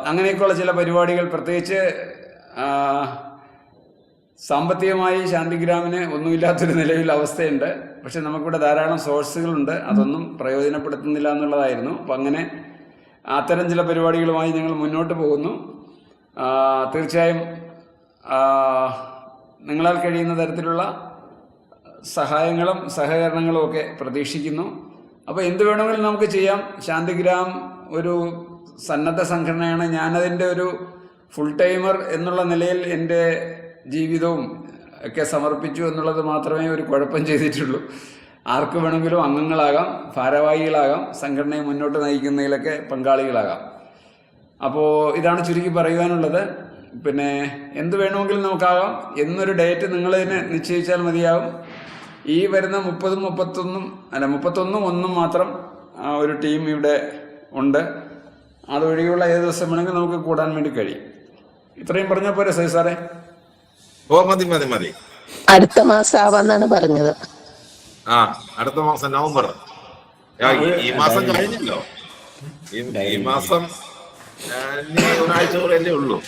അങ്ങനെയൊക്കെയുള്ള ചില പരിപാടികൾ, പ്രത്യേകിച്ച് സാമ്പത്തികമായി ശാന്തിഗ്രാമിന് ഒന്നുമില്ലാത്തൊരു നിലയിൽ അവസ്ഥയുണ്ട്. പക്ഷെ നമുക്കിവിടെ ധാരാളം സോഴ്സുകളുണ്ട്, അതൊന്നും പ്രയോജനപ്പെടുത്തുന്നില്ല എന്നുള്ളതായിരുന്നു. അപ്പം അങ്ങനെ അത്തരം ചില പരിപാടികളുമായി ഞങ്ങൾ മുന്നോട്ട് പോകുന്നു. തീർച്ചയായും നിങ്ങളാൽ കഴിയുന്ന തരത്തിലുള്ള സഹായങ്ങളും സഹകരണങ്ങളും ഒക്കെ പ്രതീക്ഷിക്കുന്നു. അപ്പോൾ എന്ത് വേണമെങ്കിലും നമുക്ക് ചെയ്യാം. ശാന്തിഗ്രാം ഒരു സന്നദ്ധ സംഘടനയാണ്. ഞാനതിൻ്റെ ഒരു ഫുൾ ടൈമർ എന്നുള്ള നിലയിൽ എൻ്റെ ജീവിതവും ഒക്കെ സമർപ്പിച്ചു എന്നുള്ളത് മാത്രമേ ഒരു കുഴപ്പം ചെയ്തിട്ടുള്ളൂ. ആർക്ക് വേണമെങ്കിലും അംഗങ്ങളാകാം, ഭാരവാഹികളാകാം, സംഘടനയെ മുന്നോട്ട് നയിക്കുന്നതിലൊക്കെ പങ്കാളികളാകാം. അപ്പോൾ ഇതാണ് ചുരുക്കി പറയുവാനുള്ളത്. പിന്നെ എന്ത് വേണമെങ്കിലും നമുക്കാകാം. എന്നൊരു ഡേറ്റ് നിങ്ങൾ തന്നെ നിശ്ചയിച്ചാൽ മതിയാകും. ഈ വരുന്ന 31 മാത്രം ഒരു ടീം ഇവിടെ ഉണ്ട്. അതൊഴികെയുള്ള ഏത് ദിവസം വേണമെങ്കിൽ നമുക്ക് കൂടാൻ വേണ്ടി കഴിയും. ഇത്രയും പറഞ്ഞാൽ പോരെ സൈ സാറേ? ഓ മതി മതി മതി. അടുത്ത മാസം ആവാന്നാണ് പറഞ്ഞത്. അടുത്ത മാസം നവംബർ. ഈ മാസം കഴിഞ്ഞല്ലോ. ഈ മാസം ഒരാഴ്ച കൂടെ അല്ലേ ഉള്ളൂ.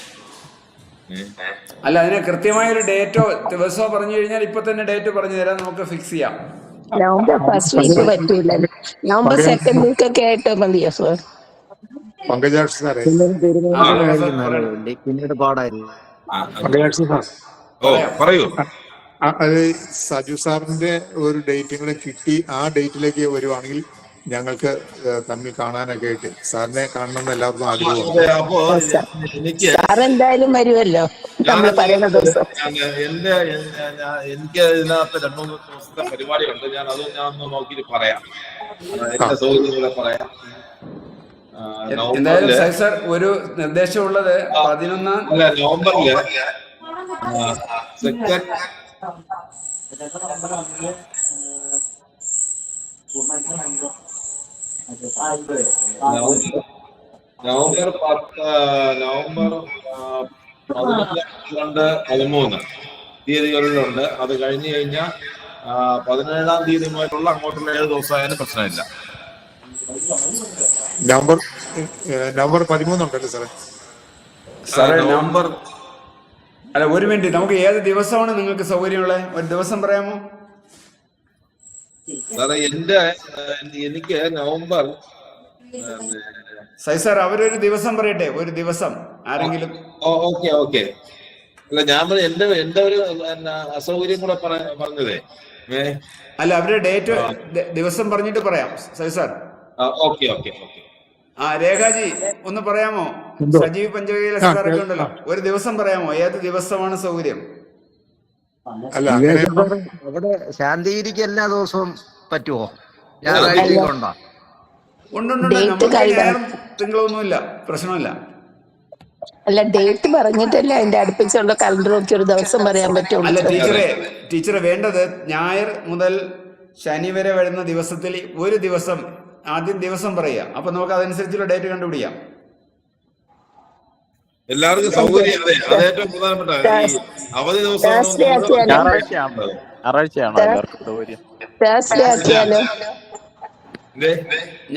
അല്ല, അതിന് കൃത്യമായൊരു ഡേറ്റോ ദിവസമോ പറഞ്ഞു കഴിഞ്ഞാൽ ഇപ്പൊ തന്നെ ഡേറ്റ് പറഞ്ഞു തരാം, നമുക്ക് ഫിക്സ് ചെയ്യാം. നവംബർ ഫസ്റ്റ് വീക്ക് പറ്റൂല. നവംബർ സെക്കൻഡ് വീക്ക് ഒക്കെ ആയിട്ട് മതിയോ സാർ? പങ്കജാക്ഷി സാറേ, പിന്നീട് പാടായിരുന്നു. പങ്കജാക്ഷി സാർ, പറയൂ. അത് സജു സാറിന്റെ ഒരു ഡേറ്റും കൂടെ കിട്ടി. ആ ഡേറ്റിലേക്ക് വരുവാണെങ്കിൽ ഞങ്ങൾക്ക് തമ്മിൽ കാണാനൊക്കെ ആയിട്ട് സാറിനെ കാണണമെന്ന് എല്ലാവർക്കും ആഗ്രഹമുണ്ട്. അപ്പോ എനിക്ക് സാർ എന്തായാലും വരുമല്ലോ നമ്മൾ പറയുന്ന ദിവസം. എനിക്ക് ഇതിനകത്ത് 2-3 ദിവസത്തെ പരിപാടിയുണ്ട്. ഞാൻ ഒന്ന് നോക്കിയിട്ട് പറയാം. എന്റെ സൗകര്യങ്ങളെ പറയാം. എന്തായാലും സർ ഒരു നിർദ്ദേശമുള്ളത് 11 നവംബറില് സെക്കൻഡ് നവംബർ 11, 12, 13 തീയതികളിലുണ്ട്. അത് കഴിഞ്ഞു കഴിഞ്ഞാൽ 17-ാം തീയതി മുതലുള്ള അങ്ങോട്ടുള്ള 7 ദിവസമായാലും പ്രശ്നമില്ല. നവംബർ 13 ഉണ്ടല്ലോ സാറേ? സാറേ നവംബർ അല്ല, ഒരു മിനിറ്റ്. നമുക്ക് ഏത് ദിവസമാണ് നിങ്ങൾക്ക് സൗകര്യമുള്ളത്? ഒരു ദിവസം പറയാമോ സാറേ? എനിക്ക് നവംബർ സൈസാർ അവരൊരു ദിവസം പറയട്ടെ, ഒരു ദിവസം ആരെങ്കിലും. ഓക്കെ. അല്ല, ഞാൻ എന്റെ ഒരു അസൗകര്യം കൂടെ പറഞ്ഞതേ. അല്ല, അവരുടെ ഡേറ്റ് ദിവസം പറഞ്ഞിട്ട് പറയാം സൈസാർ. ഓക്കെ. രേഖാജി ഒന്ന് പറയാമോ? സജീവ് പഞ്ചവീല സാറൊക്കെ ഉണ്ടല്ലോ, ഒരു ദിവസം പറയാമോ? ഏത് ദിവസമാണ് സൗകര്യം? അല്ല, അവിടെ ശാന്തിഗിരിക്ക് എല്ലാ ദിവസവും പറ്റുമോ? ഞായറാഴ്ച ഉണ്ടോ? ഉണ്ട്. നമുക്ക് ഞായറും തിങ്കളൊന്നുമില്ല, പ്രശ്നമില്ല. അല്ല, ഡേറ്റ് പറഞ്ഞിട്ടല്ലേ അതിന്റെ അടുപ്പിച്ചുള്ള കലണ്ടർ നോക്കി ഒരു ദിവസം പറയാൻ പറ്റുള്ളൂ. അല്ല ടീച്ചറെ വേണ്ടത് ഞായർ മുതൽ ശനി വരെ വരുന്ന ദിവസത്തിൽ ഒരു ദിവസം ആദ്യം ദിവസം പറയുക. അപ്പൊ നമുക്ക് അതനുസരിച്ചുള്ള ഡേറ്റ് കണ്ടുപിടിക്കാം. എല്ലാവർക്കും സൗകര്യം. അത് ഏറ്റവും പ്രധാനപ്പെട്ട അവധി ദിവസം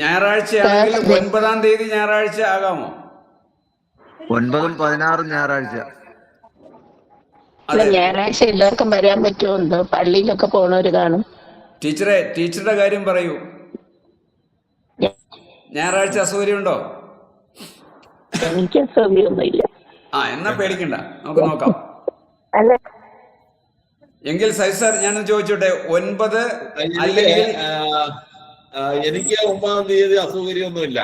ഞായറാഴ്ചയാണെങ്കിൽ 9-ാം തീയതി ഞായറാഴ്ച ആകാമോ? 9-ഉം 16-ഉം ഞായറാഴ്ച. ഞായറാഴ്ച എല്ലാവർക്കും വരാൻ പറ്റുമോ? പള്ളിയിലൊക്കെ പോണവര് കാണും. ടീച്ചറുടെ കാര്യം പറയൂ. ഞായറാഴ്ച അസൗകര്യമുണ്ടോ? എനിക്ക് അസൗകര്യമൊന്നുമില്ല. എന്നാ പേടിക്കണ്ട, നമുക്ക് നോക്കാം. എങ്കിൽ സൈസാർ ഞാനൊന്ന് ചോദിച്ചോട്ടെ, 9 അല്ലെങ്കിൽ എനിക്ക് 9-ാം തീയതി അസൗകര്യമൊന്നുമില്ല.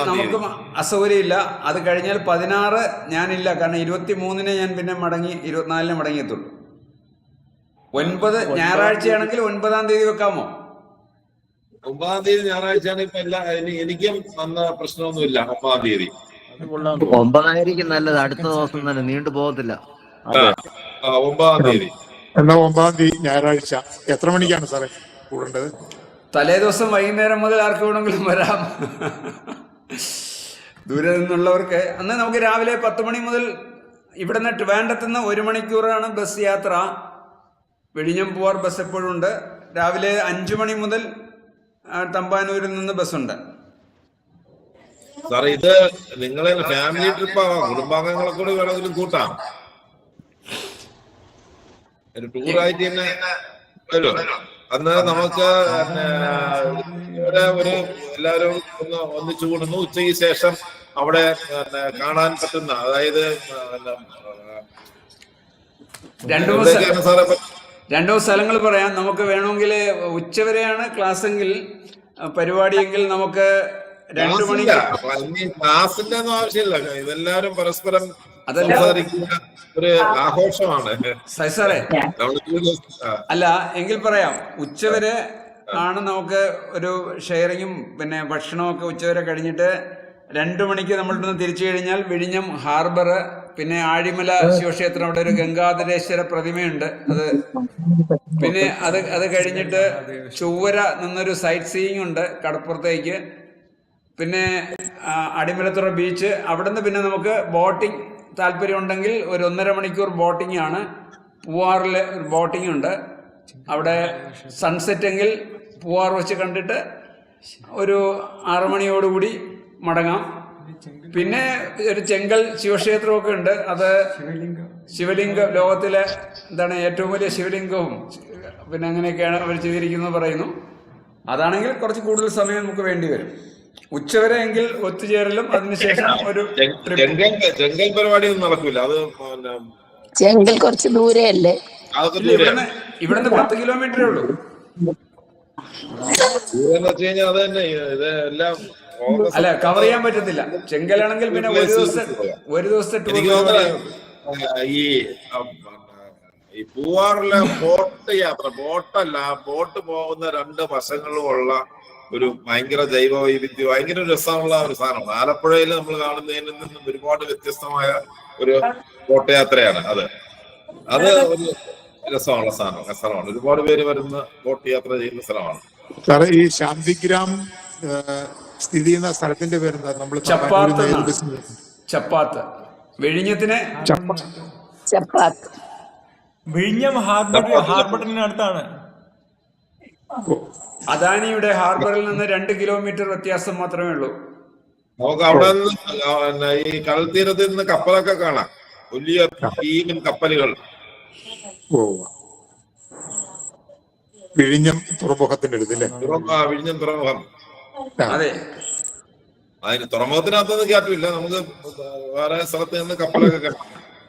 നമുക്കും അസൗകര്യമില്ല. അത് കഴിഞ്ഞാൽ 16 ഞാനില്ല, കാരണം 23-ന് ഞാൻ പിന്നെ മടങ്ങി 24-ന് മടങ്ങിയെത്തുള്ളൂ. 9 ഞായറാഴ്ചയാണെങ്കിൽ 9-ാം തീയതി വെക്കാമോ? 9-ാം തീയതി ഞായറാഴ്ചയാണ്. ഇപ്പൊ എനിക്കും അന്ന പ്രശ്നമൊന്നുമില്ല. 9-ാം തീയതി 9-ആയിരിക്കും നല്ലത്. അടുത്ത ദിവസം തന്നെ നീണ്ടു പോകത്തില്ല. 9-ാം തീയതി. എന്നാ 9-ാം തീയതി ഞായറാഴ്ച എത്ര മണിക്കാണ് സാറേ കൂടേണ്ടത്? തലേ ദിവസം വൈകുന്നേരം മുതൽ ആർക്ക് വേണമെങ്കിലും വരാം. ദൂരെ നിന്നുള്ളവർക്ക് അന്ന് നമുക്ക് രാവിലെ 10 മണി മുതൽ ഇവിടുന്ന് ട്രിവാൻഡ്രത്തുനിന്ന് 1 മണിക്കൂറാണ് ബസ് യാത്ര. വെടിഞ്ഞം പോവാർ ബസ് എപ്പോഴും ഉണ്ട്. രാവിലെ 5 മണി മുതൽ തമ്പാനൂരിൽ നിന്ന് ബസ്സുണ്ട്. സാറേ, ഇത് നിങ്ങളെ ഫാമിലി ട്രിപ്പാണോ? കുടുംബാംഗങ്ങളെ കൂടി വേണമെങ്കിലും കൂട്ടാം. ഒരു ടൂറായിട്ട് തന്നെ വരുമോ? അന്നേരം നമുക്ക് ഇവിടെ എല്ലാവരും ഒന്നിച്ചു കൂടുന്നു. ഉച്ചയ്ക്ക് ശേഷം അവിടെ കാണാൻ പറ്റുന്ന, അതായത് 2 സ്ഥലങ്ങൾ പറയാം. നമുക്ക് വേണമെങ്കിൽ ഉച്ചവരെയാണ് ക്ലാസ് എങ്കിൽ പരിപാടിയെങ്കിൽ നമുക്ക് 2 മണിക്ക് ക്ലാസിന്റെ ഒന്നും ആവശ്യമില്ല. ഇതെല്ലാവരും പരസ്പരം സംസാരിക്കുക, ഒരു ആഘോഷമാണ്. സാറേ നമ്മള് അല്ല എങ്കിൽ പറയാം, ഉച്ചവരെ ആണ് നമുക്ക് ഒരു ഷെയറിങ്ങും പിന്നെ ഭക്ഷണമൊക്കെ ഉച്ചവരെ കഴിഞ്ഞിട്ട് 2 മണിക്ക് നമ്മളിവിടുന്ന് തിരിച്ചു കഴിഞ്ഞാൽ വിഴിഞ്ഞം ഹാർബർ, പിന്നെ ആഴിമല ശിവക്ഷേത്രം, അവിടെ ഒരു ഗംഗാധരേശ്വര പ്രതിമയുണ്ട്, പിന്നെ അത് കഴിഞ്ഞിട്ട് ചൊവ്വര നിന്നൊരു സൈറ്റ് സീയിങ് ഉണ്ട് കടപ്പുറത്തേക്ക്, പിന്നെ അടിമലത്തുറ ബീച്ച്. അവിടുന്ന് പിന്നെ നമുക്ക് ബോട്ടിംഗ് താല്പര്യം ഉണ്ടെങ്കിൽ ഒരു 1.5 മണിക്കൂർ ബോട്ടിംഗ് ആണ്. പൂവാറിൽ ഒരു ബോട്ടിംഗ് ഉണ്ട്. അവിടെ സൺസെറ്റ് എങ്കിൽ പൂവാർ വെച്ച് കണ്ടിട്ട് ഒരു 6 മണിയോടുകൂടി മടങ്ങാം. പിന്നെ ഒരു ചെങ്കൽ ശിവക്ഷേത്രമൊക്കെ ഉണ്ട്. അത് ശിവലിംഗം, ലോകത്തിലെ എന്താണ് ഏറ്റവും വലിയ ശിവലിംഗവും പിന്നെ അങ്ങനെയൊക്കെയാണ് അവർ ചെയ്തിരിക്കുന്നത് പറയുന്നു. അതാണെങ്കിൽ കുറച്ച് കൂടുതൽ സമയം നമുക്ക് വേണ്ടി വരും. ഉച്ചവരെ എങ്കിൽ ഒത്തുചേരലും അതിനുശേഷം ഒരു ചെങ്കൽ പരിപാടി ഒന്നും നടക്കൂല. അത് ചെങ്കൽ കുറച്ച് ദൂരെയല്ലേ? ഇവിടുന്ന് 10 കിലോമീറ്ററേ ഉള്ളൂ. അത് തന്നെ ഇതെല്ലാം അല്ല, കവർ ചെയ്യാൻ പറ്റത്തില്ല. ചെങ്കലാണെങ്കിൽ പിന്നെ ഒരു ദിവസത്തെ ടൂർ. ഈ പൂവാറിലെ ബോട്ട് യാത്ര, ബോട്ടല്ല, ബോട്ട് പോകുന്ന 2 വശങ്ങളുമുള്ള ഒരു ഭയങ്കര ജൈവ വൈവിധ്യം, ഭയങ്കര രസമുള്ള ഒരു സാധനമാണ്. ആലപ്പുഴയിൽ നമ്മൾ കാണുന്നതിൽ നിന്നും ഒരുപാട് വ്യത്യസ്തമായ ഒരു ബോട്ട് യാത്രയാണ് അത്. ഒരു രസമുള്ള സ്ഥലമാണ്. ഒരുപാട് പേര് വരുന്ന ബോട്ട് യാത്ര ചെയ്യുന്ന സ്ഥലമാണ്. സാറേ, ഈ ശാന്തിഗ്രാം സ്ഥിതി ചെയ്യുന്ന സ്ഥലത്തിന്റെ പേരെന്താ? നമ്മൾ ചപ്പാത്ത്, വിഴിഞ്ഞത്തിന് ചപ്പാത്ത്. വിഴിഞ്ഞം ഹാർബറിനടുത്താണ്. അദാനിയുടെ ഹാർബറിൽ നിന്ന് 2 കിലോമീറ്റർ വ്യത്യാസം മാത്രമേ ഉള്ളൂ. നമുക്ക് അവിടെ നിന്ന് ഈ കടൽ തീരത്തിൽ നിന്ന് കപ്പലൊക്കെ കാണാം, വലിയ ടീമിൻ കപ്പലുകൾ. വിഴിഞ്ഞം തുറമുഖത്തിന്റെ അടുത്തല്ലേ? വിഴിഞ്ഞം തുറമുഖം. അതെ, അതിന് തുറമുഖത്തിനകത്തൊന്നും കയറ്റില്ല, നമുക്ക് വേറെ സ്ഥലത്ത് നിന്ന് കപ്പലൊക്കെ കാണാം.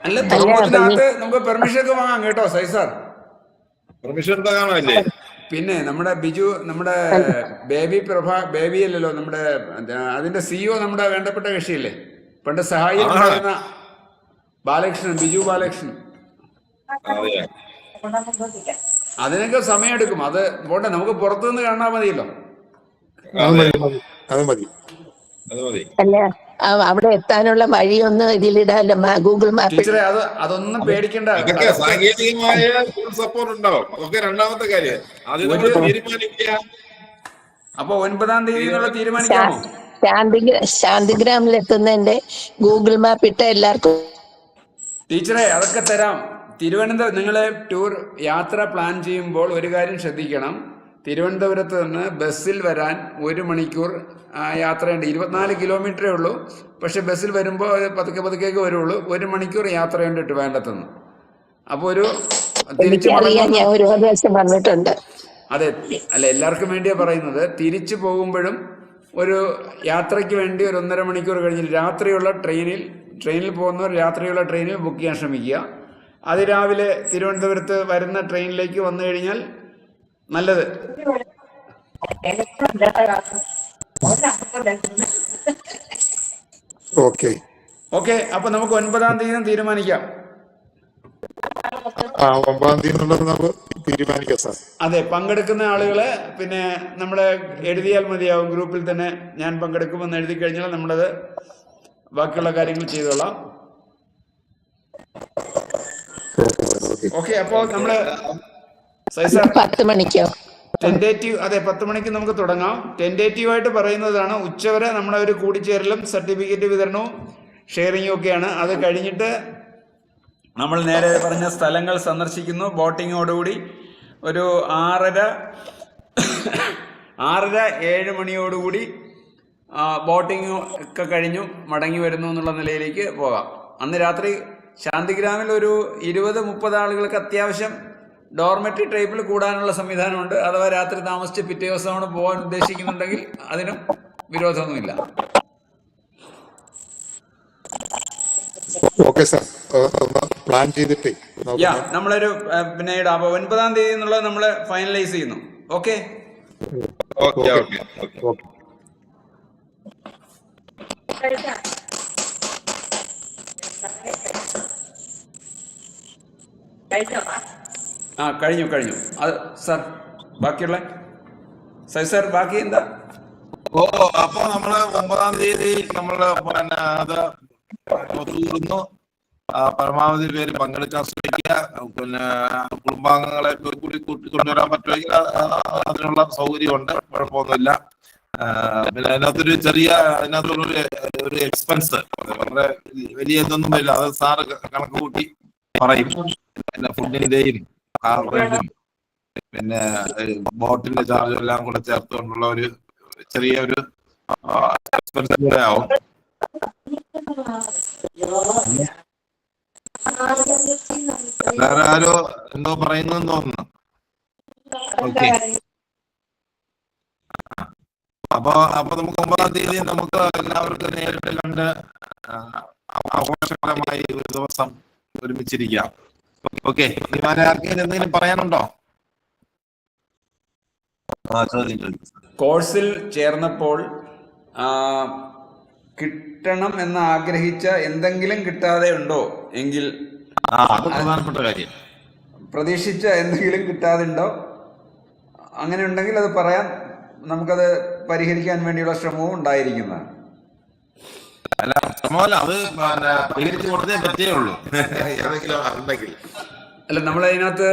അല്ല, തുറമുഖത്തിനകത്ത് നമുക്ക് പെർമിഷൻ ഒക്കെ വാങ്ങാം കേട്ടോ സൈസാർ. പെർമിഷൻ എടുത്താൽ കാണാനില്ലേ? പിന്നെ നമ്മുടെ ബിജു, നമ്മുടെ ബേബി അല്ലല്ലോ, നമ്മുടെ അതിന്റെ സിഇഒ, നമ്മുടെ വേണ്ടപ്പെട്ട കക്ഷിയല്ലേ, പണ്ട് സഹായിക്കുന്ന ബാലകൃഷ്ണൻ, ബിജു ബാലകൃഷ്ണൻ. അതിനൊക്കെ സമയം എടുക്കും. അത് പോട്ടെ, നമുക്ക് പുറത്തുനിന്ന് കാണാൻ മതിയല്ലോ. അല്ല, അവിടെ എത്താനുള്ള വഴിയൊന്നും ഇതിലിടാല്ലോ ഗൂഗിൾ മാപ്പിൽ. ടീച്ചറെ, അതൊന്നും പേടിക്കണ്ട. സാങ്കേതികമായ സപ്പോർട്ട് ഉണ്ടാവും. അതൊക്കെ രണ്ടാമത്തെ കാര്യം. അപ്പൊ 9-ാം തീയതി തീരുമാനിക്കാമോ? ശാന്തിഗ്രാമിൽ എത്തുന്നതിന്റെ ഗൂഗിൾ മാപ്പ് ഇട്ട എല്ലാവർക്കും. ടീച്ചറെ, അതൊക്കെ തരാം. തിരുവനന്തപുരം നിങ്ങളെ ടൂർ യാത്ര പ്ലാൻ ചെയ്യുമ്പോൾ ഒരു കാര്യം ശ്രദ്ധിക്കണം. തിരുവനന്തപുരത്ത് നിന്ന് ബസ്സിൽ വരാൻ 1 മണിക്കൂർ യാത്രയുണ്ട്. 24 കിലോമീറ്ററേ ഉള്ളൂ. പക്ഷെ ബസ്സിൽ വരുമ്പോൾ പതുക്കെ വരുള്ളൂ. 1 മണിക്കൂർ യാത്രയുണ്ട് ട്രിവാൻഡ്രത്തുനിന്ന്. അപ്പോൾ ഞാൻ ഒരു ദിവസം വന്നിട്ടുണ്ട്. അതെ, അല്ല, എല്ലാവർക്കും വേണ്ടിയാ പറയുന്നത്. തിരിച്ചു പോകുമ്പോഴും ഒരു യാത്രയ്ക്ക് വേണ്ടി ഒരു 1.5 മണിക്കൂർ കഴിഞ്ഞ് രാത്രിയുള്ള ട്രെയിനിൽ പോകുന്നവർ രാത്രിയുള്ള ട്രെയിനിൽ ബുക്ക് ചെയ്യാൻ ശ്രമിക്കുക. അതിരാവിലെ തിരുവനന്തപുരത്ത് വരുന്ന ട്രെയിനിലേക്ക് വന്നു കഴിഞ്ഞാൽ നല്ലത്. ഓക്കെ, അപ്പൊ നമുക്ക് 9-ാം തീയതി തീരുമാനിക്കാം. 9-ാം തീയതി തീരുമാനിക്കാം സാർ. അതെ, പങ്കെടുക്കുന്ന ആളുകളെ പിന്നെ നമ്മളെ എഴുതിയാൽ മതിയാവും. ഗ്രൂപ്പിൽ തന്നെ ഞാൻ പങ്കെടുക്കുമെന്ന് എഴുതി കഴിഞ്ഞാൽ നമ്മളത് ബാക്കിയുള്ള കാര്യങ്ങൾ ചെയ്തോളാം. ഓക്കെ, അപ്പോ നമ്മള് 10 മണിക്കോ ടെൻഡേറ്റീവ്, അതെ 10 മണിക്ക് നമുക്ക് തുടങ്ങാം. ടെൻഡേറ്റീവായിട്ട് പറയുന്നതാണ് ഉച്ചവരെ നമ്മളെ ഒരു കൂടിച്ചേരലും സർട്ടിഫിക്കറ്റ് വിതരണവും ഷെയറിങ്ങും ഒക്കെയാണ്. അത് കഴിഞ്ഞിട്ട് നമ്മൾ നേരെ പറഞ്ഞ സ്ഥലങ്ങൾ സന്ദർശിക്കുന്നു. ബോട്ടിങ്ങോടുകൂടി ഒരു 6:30-7 മണിയോടുകൂടി ബോട്ടിങ് ഒക്കെ കഴിഞ്ഞു മടങ്ങി വരുന്നു എന്നുള്ള നിലയിലേക്ക് പോകാം. അന്ന് രാത്രി ശാന്തിഗ്രാമിൽ ഒരു 20-30 ആളുകൾക്ക് അത്യാവശ്യം ഡോർമെറ്ററി ടൈപ്പിൽ കൂടാനുള്ള സംവിധാനമുണ്ട്. അഥവാ രാത്രി താമസിച്ച് പിറ്റേ ദിവസമാണ് പോകാൻ ഉദ്ദേശിക്കുന്നുണ്ടെങ്കിൽ അതിനും വിരോധമൊന്നുമില്ല. ഓക്കെ സാർ, പ്ലാൻ ചെയ്തിട്ട് നമ്മളൊരു പിന്നെ ഇടാം. അപ്പൊ 9-ാം തീയതി എന്നുള്ളത് നമ്മൾ ഫൈനലൈസ് ചെയ്യുന്നു. ഓക്കെ. ആ കഴിഞ്ഞു. അത് സാർ ബാക്കിയുള്ള സാർ ബാക്കി എന്താ? അപ്പൊ നമ്മള് 9-ാം തീയതി നമ്മള് പിന്നെ അത് ഒത്തുകൂടുന്നു. പരമാവധി പേര് പങ്കെടുക്കാൻ ശ്രമിക്കുക. പിന്നെ കുടുംബാംഗങ്ങളെ കൂടി കൂട്ടിക്കൊണ്ടുവരാൻ പറ്റുമെങ്കിൽ അതിനുള്ള സൗകര്യമുണ്ട്, കുഴപ്പമൊന്നുമില്ല. പിന്നെ അതിനകത്തൊരു എക്സ്പെൻസ് വളരെ വലിയ ഇതൊന്നും വരില്ല. അത് സാറ് കണക്ക് കൂട്ടി പറയും. പിന്നെ ഫുഡിന്റെയും കാർ റൈഡും പിന്നെ ബോട്ടിന്റെ ചാർജും എല്ലാം കൂടെ ചേർത്തുകൊണ്ടുള്ള ഒരു ചെറിയൊരു എക്സ്പെൻസ് കൂടെ ആവും. വേറെ ആരോ എന്തോ പറയുന്നു തോന്നുന്നു. ഓക്കെ, അപ്പൊ നമുക്ക് 9-ാം തീയതി നമുക്ക് എല്ലാവർക്കും നേരിട്ട് കണ്ട് ആഘോഷകരമായി ഒരു ദിവസം ഒരുമിച്ചിരിക്കാം. ഓക്കെ, ആർക്കെങ്കിലും എന്തെങ്കിലും പറയാനുണ്ടോ? കോഴ്സിൽ ചേർന്നപ്പോൾ കിട്ടണം എന്ന് ആഗ്രഹിച്ച എന്തെങ്കിലും കിട്ടാതെ ഉണ്ടോ എങ്കിൽ അത് പ്രധാനപ്പെട്ട കാര്യം. പ്രതീക്ഷിച്ച എന്തെങ്കിലും കിട്ടാതെ ഉണ്ടോ? അങ്ങനെ ഉണ്ടെങ്കിൽ അത് പറയാം. നമുക്കത് പരിഹരിക്കാൻ വേണ്ടിയുള്ള ശ്രമവും ഉണ്ടായിരിക്കുന്നതാണ്. അല്ല, ശ്രമമല്ല, അത് പരിഹരിച്ചു കൊടുത്തേ പറ്റേ ഉള്ളൂ. ഏതെങ്കിലും ഉണ്ടെങ്കിൽ അല്ല, നമ്മളതിനകത്ത്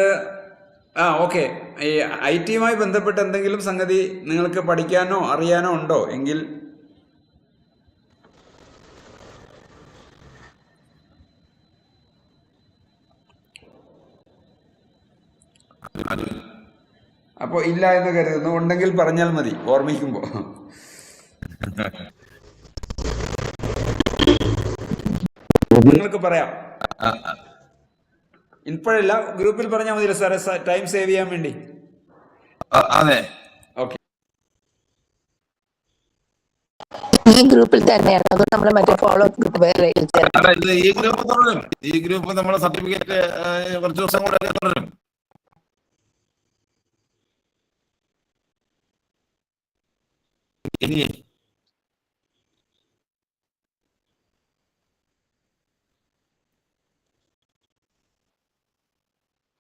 ഓക്കെ, ഈ IT-യുമായി ബന്ധപ്പെട്ട് എന്തെങ്കിലും സംഗതി നിങ്ങൾക്ക് പഠിക്കാനോ അറിയാനോ ഉണ്ടോ എങ്കിൽ അപ്പോൾ ഇല്ല എന്ന് കരുതുന്നു. ഉണ്ടെങ്കിൽ പറഞ്ഞാൽ മതി ഓർമ്മിക്കുമ്പോൾ. നിങ്ങൾക്ക് പറയാം. ഇപ്പോഴല്ല, ഗ്രൂപ്പിൽ പറഞ്ഞാൽ മതിയല്ലോ സാറേ, ടൈം സേവ് ചെയ്യാൻ വേണ്ടി. അതെ, ഓക്കെ. ഈ ഗ്രൂപ്പിൽ തന്നെയാണ് അത് നമ്മൾ മറ്റേ ഫോളോ ഗ്രൂപ്പ് വേറെ ഈ ഗ്രൂപ്പ് നമ്മുടെ സർട്ടിഫിക്കറ്റ് കുറച്ച് ദിവസം കൂടെ തുടരും. ഇനി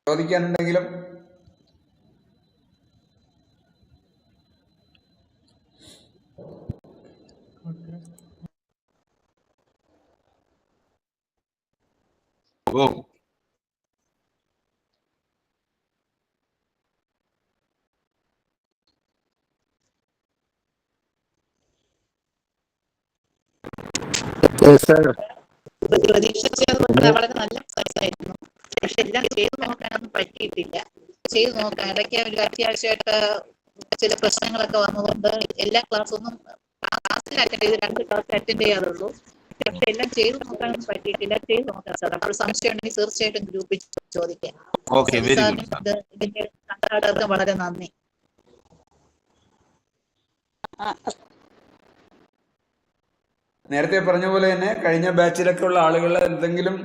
ചോദിക്കാനുണ്ടെങ്കിലും പ്രതീക്ഷിച്ചതുകൊണ്ട് വളരെ നല്ല ആയിരുന്നു. പക്ഷെ എല്ലാം ചെയ്തു നോക്കാനൊന്നും പറ്റിയിട്ടില്ല. ചെയ്തു നോക്കാൻ ഇടയ്ക്ക് ഒരു അത്യാവശ്യമായിട്ട് ചില പ്രശ്നങ്ങളൊക്കെ വന്നതുകൊണ്ട് എല്ലാ ക്ലാസ്സൊന്നും ക്ലാസ്സിൽ അറ്റൻഡ് ചെയ്ത് 2 ക്ലാസ് അറ്റൻഡ് ചെയ്യാറുള്ളൂ. പക്ഷെ എല്ലാം ചെയ്തു നോക്കാനൊന്നും പറ്റിയിട്ടില്ല. ചെയ്തു നോക്കാം സാർ. അപ്പോൾ സംശയം ഉണ്ടെങ്കിൽ തീർച്ചയായിട്ടും ഗ്രൂപ്പിൽ ചോദിക്കാം. ഇതിന്റെ സംഘാടകർക്ക് വളരെ നന്ദി. നേരത്തെ പറഞ്ഞ പോലെ തന്നെ കഴിഞ്ഞ ബാച്ചിലൊക്കെ ഉള്ള ആളുകൾ എന്തെങ്കിലും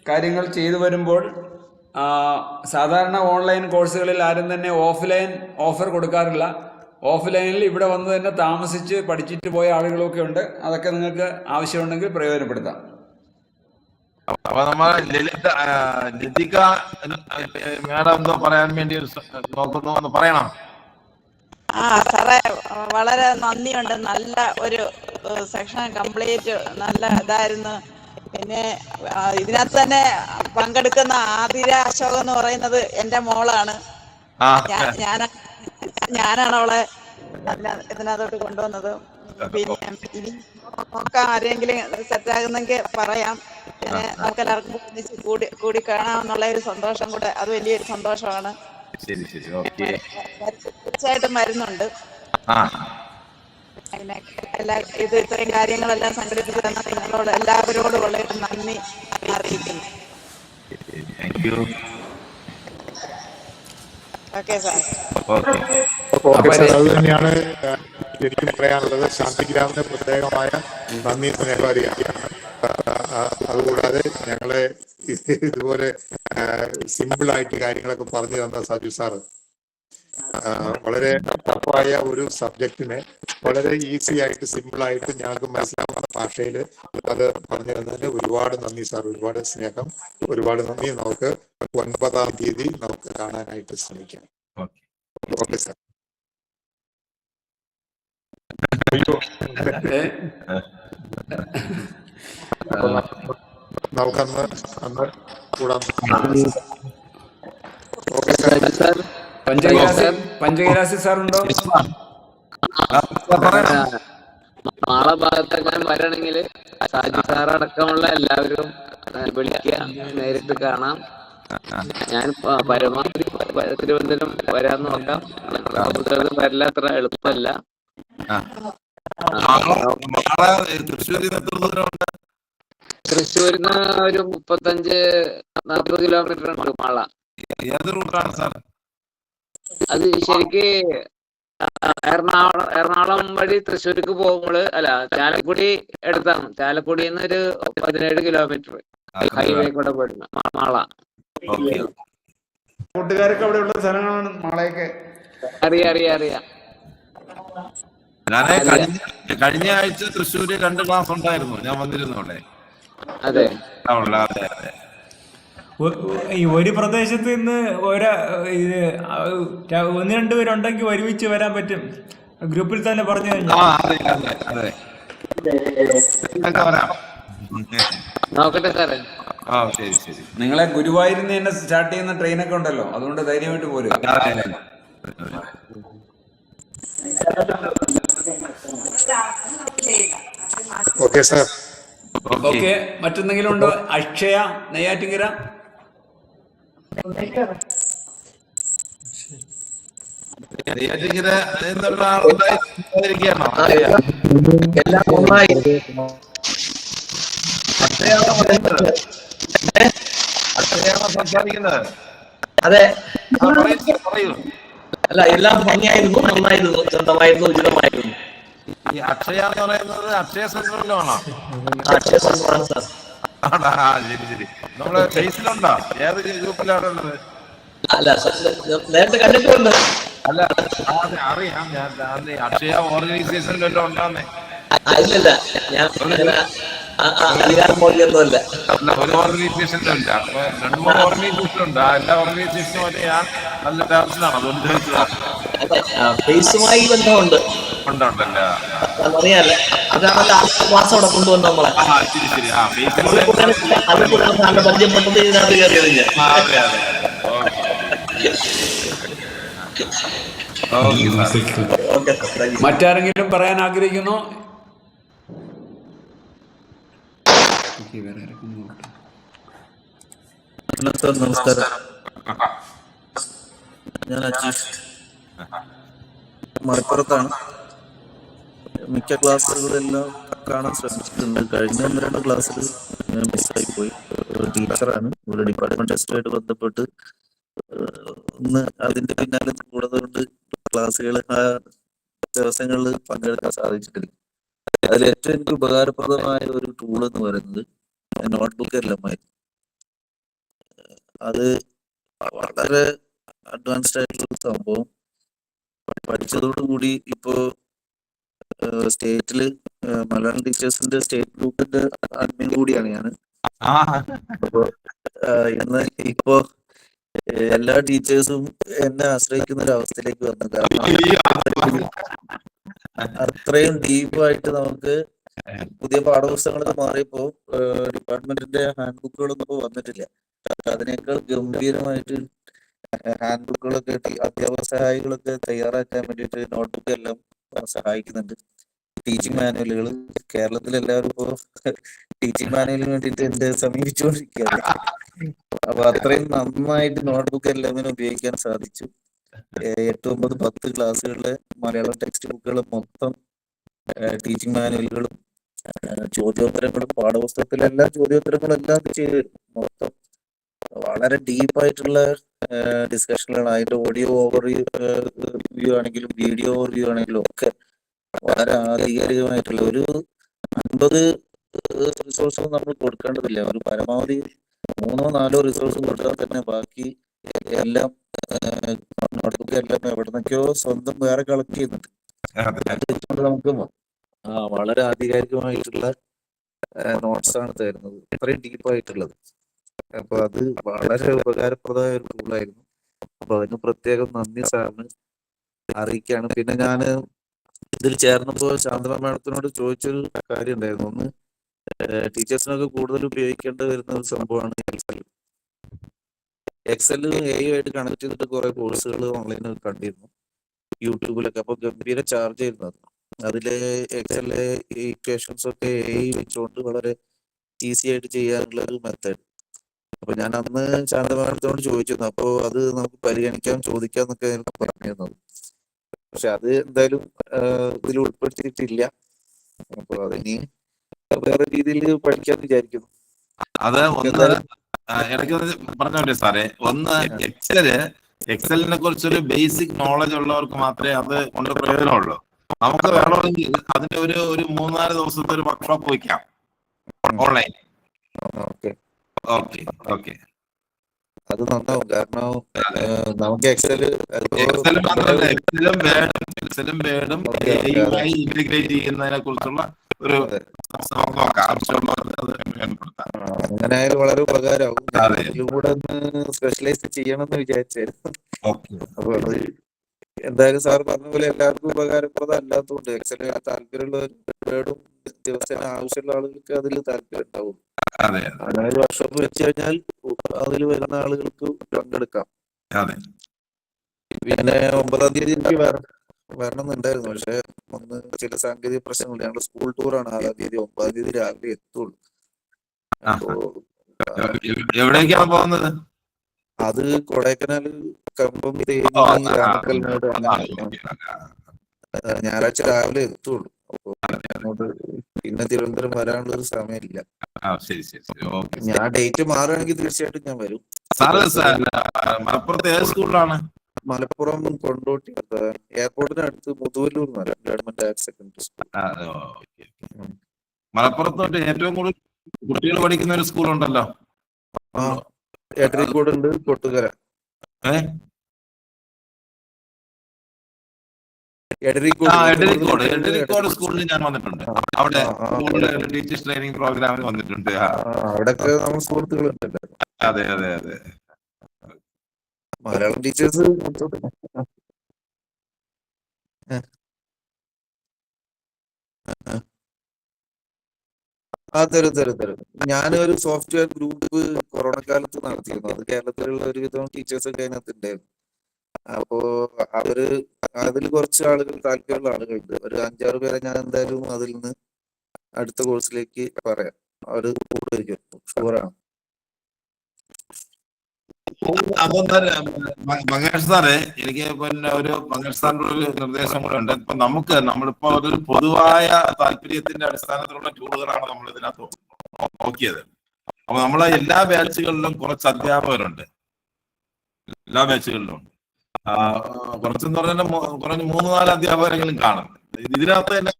കാര്യങ്ങൾ ചെയ്തു വരുമ്പോൾ സാധാരണ ഓൺലൈൻ കോഴ്സുകളിൽ ആരും തന്നെ ഓഫ്ലൈൻ ഓഫർ കൊടുക്കാറില്ല. ഓഫ്ലൈനിൽ ഇവിടെ വന്ന് തന്നെ താമസിച്ച് പഠിച്ചിട്ട് പോയ ആളുകളൊക്കെ ഉണ്ട്. അതൊക്കെ നിങ്ങൾക്ക് ആവശ്യമുണ്ടെങ്കിൽ പ്രയോജനപ്പെടുത്താം. അപ്പൊ നമ്മൾ ലതിക മാഡം എന്തോ പറയാൻ വേണ്ടി നോക്കുന്നു, എന്ന് പറയണം. സാറേ, വളരെ നന്ദിയുണ്ട്. നല്ല ഒരു സെക്ഷൻ കംപ്ലീറ്റ് നല്ല ഇതായിരുന്നു. പിന്നെ ഇതിനകത്ത് തന്നെ പങ്കെടുക്കുന്ന ആതിര അശോക് എന്ന് പറയുന്നത് എന്റെ മോളാണ്. ഞാനാണ് അവളെ ഇതിനകത്തോട്ട് കൊണ്ടുവന്നത്. പിന്നെ ഇനി നോക്കാം, ആരെങ്കിലും സെറ്റാകുന്നെങ്കിൽ പറയാം. പിന്നെ നമുക്ക് എല്ലാവർക്കും ഒന്നിച്ച് കൂടി കാണാമെന്നുള്ള ഒരു സന്തോഷം കൂടെ, അത് വലിയൊരു സന്തോഷമാണ്. തീർച്ചയായിട്ടും വരുന്നുണ്ട്. പിന്നെ ഇത്രയും കാര്യങ്ങളെല്ലാം സംഘടിപ്പിച്ച് തന്ന നിങ്ങളോട് എല്ലാവരോടും ഉള്ള ഒരു നന്ദി അറിയിക്കുന്നു. Okay sir. അത് തന്നെയാണ് എനിക്കും പറയാനുള്ളത്. ശാന്തിഗ്രാമിന് പ്രത്യേകമായ നന്ദി സ്നേഹം അറിയിക്കാം. അതുകൂടാതെ ഞങ്ങളെ ഇതുപോലെ സിമ്പിളായിട്ട് കാര്യങ്ങളൊക്കെ പറഞ്ഞു തന്ന സജു സാറ് വളരെ ടഫായ ഒരു സബ്ജക്റ്റിനെ വളരെ ഈസി ആയിട്ട് സിമ്പിളായിട്ട് ഞങ്ങൾക്ക് മനസ്സിലാവുന്ന ഭാഷയിൽ അത് പറഞ്ഞു തന്നതിന് ഒരുപാട് നന്ദി സാർ. ഒരുപാട് സ്നേഹം, ഒരുപാട് നന്ദി. നമുക്ക് 9-ാം തീയതി നമുക്ക് കാണാനായിട്ട് ശ്രമിക്കാം. ഓക്കെ. Okay sir. നമുക്കന്ന് കൂടാം. Okay sir. പഞ്ചകൈലാസി സാർ ഉണ്ടോ? നാളെ ഭാഗത്തെല്ലാം വരണമെങ്കിൽ സാജി സാറടക്കമുള്ള എല്ലാവരും വിളിക്കുക, നേരിട്ട് കാണാം. ഞാൻ പരമാവധി തിരുവനന്തപുരം വരാൻ നോക്കാം. ഞങ്ങളുടെ വരില്ല, അത്ര എളുപ്പമല്ല. തൃശ്ശൂരിന്ന് ഒരു 35-40 കിലോമീറ്റർ ഉണ്ട് മാള. ഏത് റൂട്ടാണ് സാർ? അത് ശരിക്ക് എറണാകുളം വഴി തൃശ്ശൂർക്ക് പോകുമ്പോൾ ചാലക്കുടി എടുത്താണ്. ചാലക്കുടിന്ന് ഒരു 17 കിലോമീറ്റർ ഹൈവേ കൂടെ പോയിരുന്നു മാള. കൂട്ടുകാരൊക്കെ അവിടെ ഉള്ള സ്ഥലങ്ങളാണ് മാളയൊക്കെ. അറിയാം. കഴിഞ്ഞ ആഴ്ച തൃശ്ശൂര് 2 ക്ലാസ് ഉണ്ടായിരുന്നു, ഞാൻ വന്നിരുന്നു അവിടെ. അതെ. ഈ ഒരു പ്രദേശത്ത് നിന്ന് 1-2 പേരുണ്ടെങ്കിൽ ഒരുമിച്ച് വരാൻ പറ്റും. ഗ്രൂപ്പിൽ തന്നെ പറഞ്ഞു കഴിഞ്ഞാൽ നോക്കട്ടെ സാറേ. ശരി. നിങ്ങളെ ഗുരുവായൂരിൽ തന്നെ സ്റ്റാർട്ട് ചെയ്യുന്ന ട്രെയിനൊക്കെ ഉണ്ടല്ലോ, അതുകൊണ്ട് ധൈര്യമായിട്ട് പോരും. Okay sir. ഓക്കെ. മറ്റെന്തെങ്കിലും ഉണ്ടോ? അക്ഷയ നെയ്യാറ്റിങ്കര. സംസാരിക്കുന്നത്? അതെ. പറയൂ. അല്ല, എല്ലാം ഭംഗിയായിരുന്നു, നന്നായിരുന്നു, സ്വന്തമായിരുന്നു, ഉചിതമായിരുന്നു. ഈ അക്ഷയ എന്ന് പറയുന്നത് അക്ഷയ സെന്ററിലാണോ? അക്ഷയ സെന്ററാണ് സാർ. ശരി. നമ്മള് ഫേസിലുണ്ടോ? ഏത് ഗ്രൂപ്പിലാണ് ഉള്ളത്? അല്ല, നേരത്തെ കണ്ടിട്ടുണ്ട്. അല്ല, അറിയാം. ഞാൻ അക്ഷയ ഓർഗനൈസേഷനിലെല്ലാം ഉണ്ടാന്നേ. ഇല്ലല്ല, ഞാൻ അധികാരമൊന്നുമല്ല. ഒരു ഓർഗനൈസേഷനിലും ഇല്ല. 2-3 ഓർഗനൈസേഷൻ ഉണ്ട്. എല്ലാ ഓർഗനൈസേഷനും വരെ ഞാൻ നല്ല ടാർസിനാണ്. അതുകൊണ്ട് ചോദിച്ചതാണ്. ഫേസുമായി ബന്ധമുണ്ട്. ഉണ്ടല്ലേ? അറിയാല്ല, അതാണല്ലോ ആദ്യത്തെ ക്ലാസ് അവിടെ കൊണ്ടുവന്ന നമ്മളെ. ശരി. അത് പരിചയപ്പെട്ടത് ഇതിനകത്ത് കയറിയത് ഞാൻ. മറ്റാരെങ്കിലും പറയാൻ ആഗ്രഹിക്കുന്നു? നമസ്കാരം. ഞാൻ അജീഷ്, മലപ്പുറത്താണ്. മിക്ക ക്ലാസ്സുകളെല്ലാം കാണാൻ ശ്രമിച്ചിട്ടുണ്ട്. കഴിഞ്ഞ 1-2 ക്ലാസ്സിൽ ഞാൻ മിസ്സായി പോയി. ടീച്ചറാണ്. ഒരു ഡിപ്പാർട്ട്മെന്റ് ടെസ്റ്റുമായിട്ട് ബന്ധപ്പെട്ട് ഒന്ന് അതിന്റെ പിന്നാലെ കൂടുന്നതുകൊണ്ട് ക്ലാസ്സുകൾ ആ ദിവസങ്ങളിൽ പങ്കെടുക്കാൻ സാധിച്ചിട്ടില്ല. അതിൽ ഏറ്റവും എനിക്ക് ഉപകാരപ്രദമായ ഒരു ടൂൾ എന്ന് പറയുന്നത് നോട്ട്ബുക്ക് എല്ലാം ആയിരുന്നു. അത് വളരെ അഡ്വാൻസ്ഡ് ആയിട്ടുള്ള സംഭവം. പഠിച്ചതോടുകൂടി ഇപ്പോ സ്റ്റേറ്റില് മലയാളം ടീച്ചേഴ്സിന്റെ സ്റ്റേറ്റ് ഗ്രൂപ്പിന്റെ അഡ്മിൻ കൂടിയാണ് ഞാൻ. അപ്പോ ഇപ്പോ എല്ലാ ടീച്ചേഴ്സും എന്നെ ആശ്രയിക്കുന്ന ഒരു അവസ്ഥയിലേക്ക് വന്നു. കാരണം അത്രയും ഡീപ്പായിട്ട് നമുക്ക് പുതിയ പാഠപുസ്തകങ്ങളൊക്കെ മാറിയപ്പോ ഡിപ്പാർട്ട്മെന്റിന്റെ ഹാൻഡ് ബുക്കുകളൊന്നും ഇപ്പൊ വന്നിട്ടില്ല. അതിനേക്കാൾ ഗംഭീരമായിട്ട് ഹാൻഡ് ബുക്കുകളൊക്കെ അധ്യാപക സഹായികളൊക്കെ തയ്യാറാക്കാൻ വേണ്ടിയിട്ട് നോട്ട്ബുക്ക് എല്ലാം സഹായിക്കുന്നുണ്ട്. ടീച്ചിങ് മാനുവലുകൾ കേരളത്തിൽ എല്ലാവരും ഇപ്പോ ടീച്ചിങ് മാനുവലിന് വേണ്ടിയിട്ട് എന്റെ സമീപിച്ചുകൊണ്ടിരിക്കുകയാണ്. അപ്പൊ അത്രയും നന്നായിട്ട് നോട്ട്ബുക്ക് എല്ലാം ഉപയോഗിക്കാൻ സാധിച്ചു. 8, 9, 10 ക്ലാസ്സുകളിലെ മലയാളം ടെക്സ്റ്റ് ബുക്കുകൾ മൊത്തം ടീച്ചിങ് മാനുവലുകളും ചോദ്യോത്തരങ്ങളും പാഠപുസ്തകത്തിലെ എല്ലാ ചോദ്യോത്തരങ്ങളും എല്ലാം ചെയ്ത് മൊത്തം വളരെ ഡീപ്പായിട്ടുള്ള ഡിസ്കഷനുകളാണ്. അതിന്റെ ഓഡിയോ ഓവർ റിവ്യൂ ആണെങ്കിലും വീഡിയോ ഓവർ റിവ്യൂ ആണെങ്കിലും ഒക്കെ വളരെ ആധികാരികമായിട്ടുള്ള ഒരു 50 റിസോഴ്സും നമ്മൾ കൊടുക്കേണ്ടതില്ല. ഒരു പരമാവധി 3-4 റിസോഴ്സും കൊടുത്താൽ തന്നെ ബാക്കി എല്ലാം നോട്ട്ബുക്ക് എല്ലാം എവിടുന്നൊക്കെയോ സ്വന്തം വേറെ കളക്ട് ചെയ്യുന്നുണ്ട്. നമുക്ക് വളരെ ആധികാരികമായിട്ടുള്ള നോട്ട്സ് ആണ് തരുന്നത്, ഇത്രയും ഡീപ്പായിട്ടുള്ളത്. അപ്പൊ അത് വളരെ ഉപകാരപ്രദമായ ഒരു ടൂളായിരുന്നു. അപ്പൊ അതിന് പ്രത്യേകം നന്ദി സാറിന് അറിയിക്കുകയാണ്. പിന്നെ ഞാൻ ഇതിൽ ചേർന്നപ്പോൾ ശാന്തള മാഡത്തിനോട് ചോദിച്ചൊരു കാര്യം ഉണ്ടായിരുന്നു. ഒന്ന്, ടീച്ചേഴ്സിനൊക്കെ കൂടുതൽ ഉപയോഗിക്കേണ്ടി വരുന്ന ഒരു സംഭവമാണ് എക്സൽ ആയിട്ട് കണക്ട് ചെയ്തിട്ട് കുറെ കോഴ്സുകൾ ഓൺലൈനിൽ കണ്ടിരുന്നു, യൂട്യൂബിലൊക്കെ. അപ്പൊ ഗംഭീര ചാർജ് ആയിരുന്നു അത്. അതില് എക്സലിലെ ഇക്വേഷൻസ് ഒക്കെ വെച്ചുകൊണ്ട് വളരെ ഈസി ആയിട്ട് ചെയ്യാനുള്ള ഒരു മെത്തേഡ്. അപ്പൊ ഞാൻ അന്ന് ശാന്തമാനത്തോട് ചോദിച്ചിരുന്നു. അപ്പൊ അത് നമുക്ക് പരിഗണിക്കാം, ചോദിക്കാന്നൊക്കെ എനിക്ക് പറഞ്ഞിരുന്നത്. പക്ഷെ അത് എന്തായാലും ഇതിൽ ഉൾപ്പെടുത്തിയിട്ടില്ല. അപ്പൊ അതിനി വേറെ രീതിയിൽ പഠിക്കാന്ന് വിചാരിക്കുന്നു. അത് ഒന്ന് ഇടയ്ക്ക് പറഞ്ഞോട്ടെ സാറേ, ഒന്ന് എക്സലിനെ കുറിച്ചൊരു ബേസിക് നോളജ് ഉള്ളവർക്ക് മാത്രമേ അത് കൊണ്ട് പ്രയോജനമുള്ളൂ. നമുക്ക് വേണമെങ്കിൽ അതിന്റെ ഒരു 3-4 ദിവസത്തെ ഒരു വർക്ക്ഷോപ്പ് വയ്ക്കാം ഓൺലൈൻ. ഓക്കെ ഓക്കെ ഓക്കെ, അത് നന്നാവും. കാരണം നമുക്ക് എക്സലും വേർഡും ഇന്റഗ്രേറ്റ് ചെയ്യുന്നതിനെ കുറിച്ചുള്ള ഒരു അങ്ങനെ ആയാലും വളരെ ഉപകാരമാവും. അതിലും കൂടെ ഒന്ന് സ്പെഷ്യലൈസ് ചെയ്യണമെന്ന് വിചാരിച്ചായിരുന്നു. അപ്പൊ അത് എന്തായാലും സാർ പറഞ്ഞ പോലെ എല്ലാവർക്കും ഉപകാരപ്രദം അല്ലാത്തതുകൊണ്ട് എക്സലിന് താല്പര്യമുള്ളവരും ദിവസേന ആവശ്യമുള്ള ആളുകൾക്ക് അതിൽ താല്പര്യം ഉണ്ടാവും. അങ്ങനെ ഒരു വർക്ക്ഷോപ്പ് വെച്ച് കഴിഞ്ഞാൽ അതിൽ വരുന്ന ആളുകൾക്ക് പങ്കെടുക്കാം. പിന്നെ 9-ാം തീയതി എനിക്ക് വരണമെന്നുണ്ടായിരുന്നു. പക്ഷെ ഒന്ന് ചില സാങ്കേതിക പ്രശ്നങ്ങൾ. ഞങ്ങളുടെ സ്കൂൾ ടൂറാണ് 6-ാം തീയതി. 9-ാം തീയതി രാവിലെ എത്തുള്ളൂ. എവിടേക്കാണ് പോകുന്നത്? അത് കൊടൈക്കനാൽ, കമ്പം, തേനി, രാമക്കൽമേട്. ഞായറാഴ്ച രാവിലെ എത്തുള്ളൂ. അപ്പൊ അങ്ങോട്ട് പിന്നെ തിരുവനന്തപുരം വരാനുള്ള ഒരു സമയമില്ല. ഞാൻ ഡേറ്റ് മാറുകയാണെങ്കിൽ തീർച്ചയായിട്ടും ഞാൻ വരും. മലപ്പുറത്ത് ഏത് സ്കൂളിലാണ്? മലപ്പുറം കൊണ്ടോട്ടി എയർപോർട്ടിന് അടുത്ത് Muthuvallur government higher secondary school. മലപ്പുറത്തോട്ട് ഏറ്റവും കൂടുതൽ കുട്ടികൾ പഠിക്കുന്ന ഒരു സ്കൂൾ ഉണ്ടല്ലോ. എടരിക്കോട് ഉണ്ട്, കൊട്ടുകര. എടരിക്കോട് സ്കൂളിൽ ഞാൻ വന്നിട്ടുണ്ട്. അവിടെ ടീച്ചേഴ്സ് ട്രെയിനിങ് പ്രോഗ്രാമിൽ വന്നിട്ടുണ്ട്. അവിടെയൊക്കെ നമ്മൾ സുഹൃത്തുക്കളുണ്ടല്ലോ. അതെ അതെ അതെ, മലയാളം ടീച്ചേഴ്സ്. തരും. ഞാനൊരു സോഫ്റ്റ്വെയർ ഗ്രൂപ്പ് കൊറോണ കാലത്ത് നടത്തിയിരുന്നു. അത് കേരളത്തിലുള്ള ഒരുവിധം ടീച്ചേഴ്സൊക്കെ അതിനകത്ത് ഉണ്ടായിരുന്നു. അപ്പോ അതിൽ കുറച്ച് ആളുകൾ, താല്പര്യമുള്ള ആളുകളുണ്ട്. ഒരു 5-6 പേരെ ഞാൻ എന്തായാലും അതിൽ നിന്ന് അടുത്ത കോഴ്സിലേക്ക് പറയാം. അവര് കൂടുതലായിരിക്കും, ഷുവറാണ്. മഹേഷ് സാറേ, എനിക്ക് പിന്നെ മഹേഷ് സാറിന്റെ ഒരു നിർദ്ദേശം കൂടെ ഉണ്ട്. ഇപ്പൊ നമ്മളിപ്പോ ഒരു പൊതുവായ താല്പര്യത്തിന്റെ അടിസ്ഥാനത്തിലുള്ള ടൂളുകളാണ് നമ്മൾ ഇതിനകത്ത് നോക്കിയത്. അപ്പൊ നമ്മളെ എല്ലാ ബാച്ചുകളിലും കുറച്ച് അധ്യാപകരുണ്ട്. എല്ലാ ബാച്ചുകളിലും ഉണ്ട്. കുറച്ചെന്ന് പറഞ്ഞാൽ കുറഞ്ഞ് 3-4 അധ്യാപകരെങ്കിലും കാണും. ഇതിനകത്ത് തന്നെ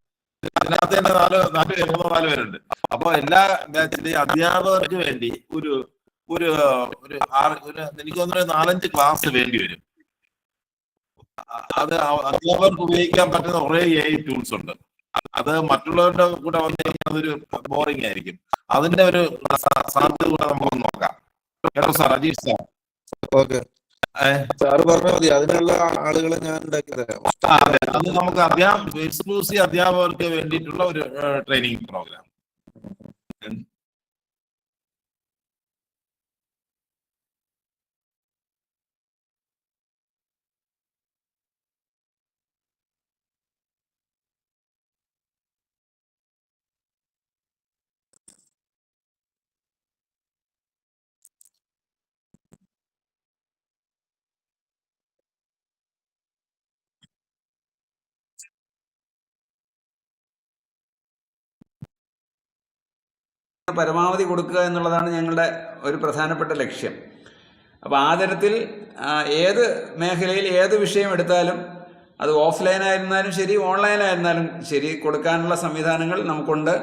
4 പേരുണ്ട്. അപ്പൊ എല്ലാ ബാച്ചിലെയും അധ്യാപകർക്ക് വേണ്ടി എനിക്ക് തോന്നുന്നു 4-5 ക്ലാസ് വേണ്ടി വരും. അത് അധ്യാപകർക്ക് ഉപയോഗിക്കാൻ പറ്റുന്ന കുറെ AI ടൂൾസ് ഉണ്ട്. അത് മറ്റുള്ളവരുടെ കൂടെ വന്നു കഴിഞ്ഞാൽ അതൊരു ബോറിംഗ് ആയിരിക്കും. അതിന്റെ ഒരു സാധ്യത കൂടെ നമുക്ക് നോക്കാം. കേട്ടോ sir? Ajeesh sir. Okay sir പറഞ്ഞാൽ മതി, അതിനുള്ള ആളുകളെ ഞാൻ ഉണ്ടാക്കി തരാം. അതെ, അത് നമുക്ക് എക്സ്ക്ലൂസീവ് അധ്യാപകർക്ക് വേണ്ടിയിട്ടുള്ള ഒരു ട്രെയിനിങ് പ്രോഗ്രാം. പരമാവധി കൊടുക്കുക എന്നുള്ളതാണ് ഞങ്ങളുടെ ഒരു പ്രധാനപ്പെട്ട ലക്ഷ്യം. അപ്പോൾ ആ തരത്തിൽ ഏത് മേഖലയിൽ ഏത് വിഷയം എടുത്താലും അത് ഓഫ്ലൈനായിരുന്നാലും ശരി, ഓൺലൈനായിരുന്നാലും ശരി, കൊടുക്കാനുള്ള സംവിധാനങ്ങൾ നമുക്കുണ്ട്.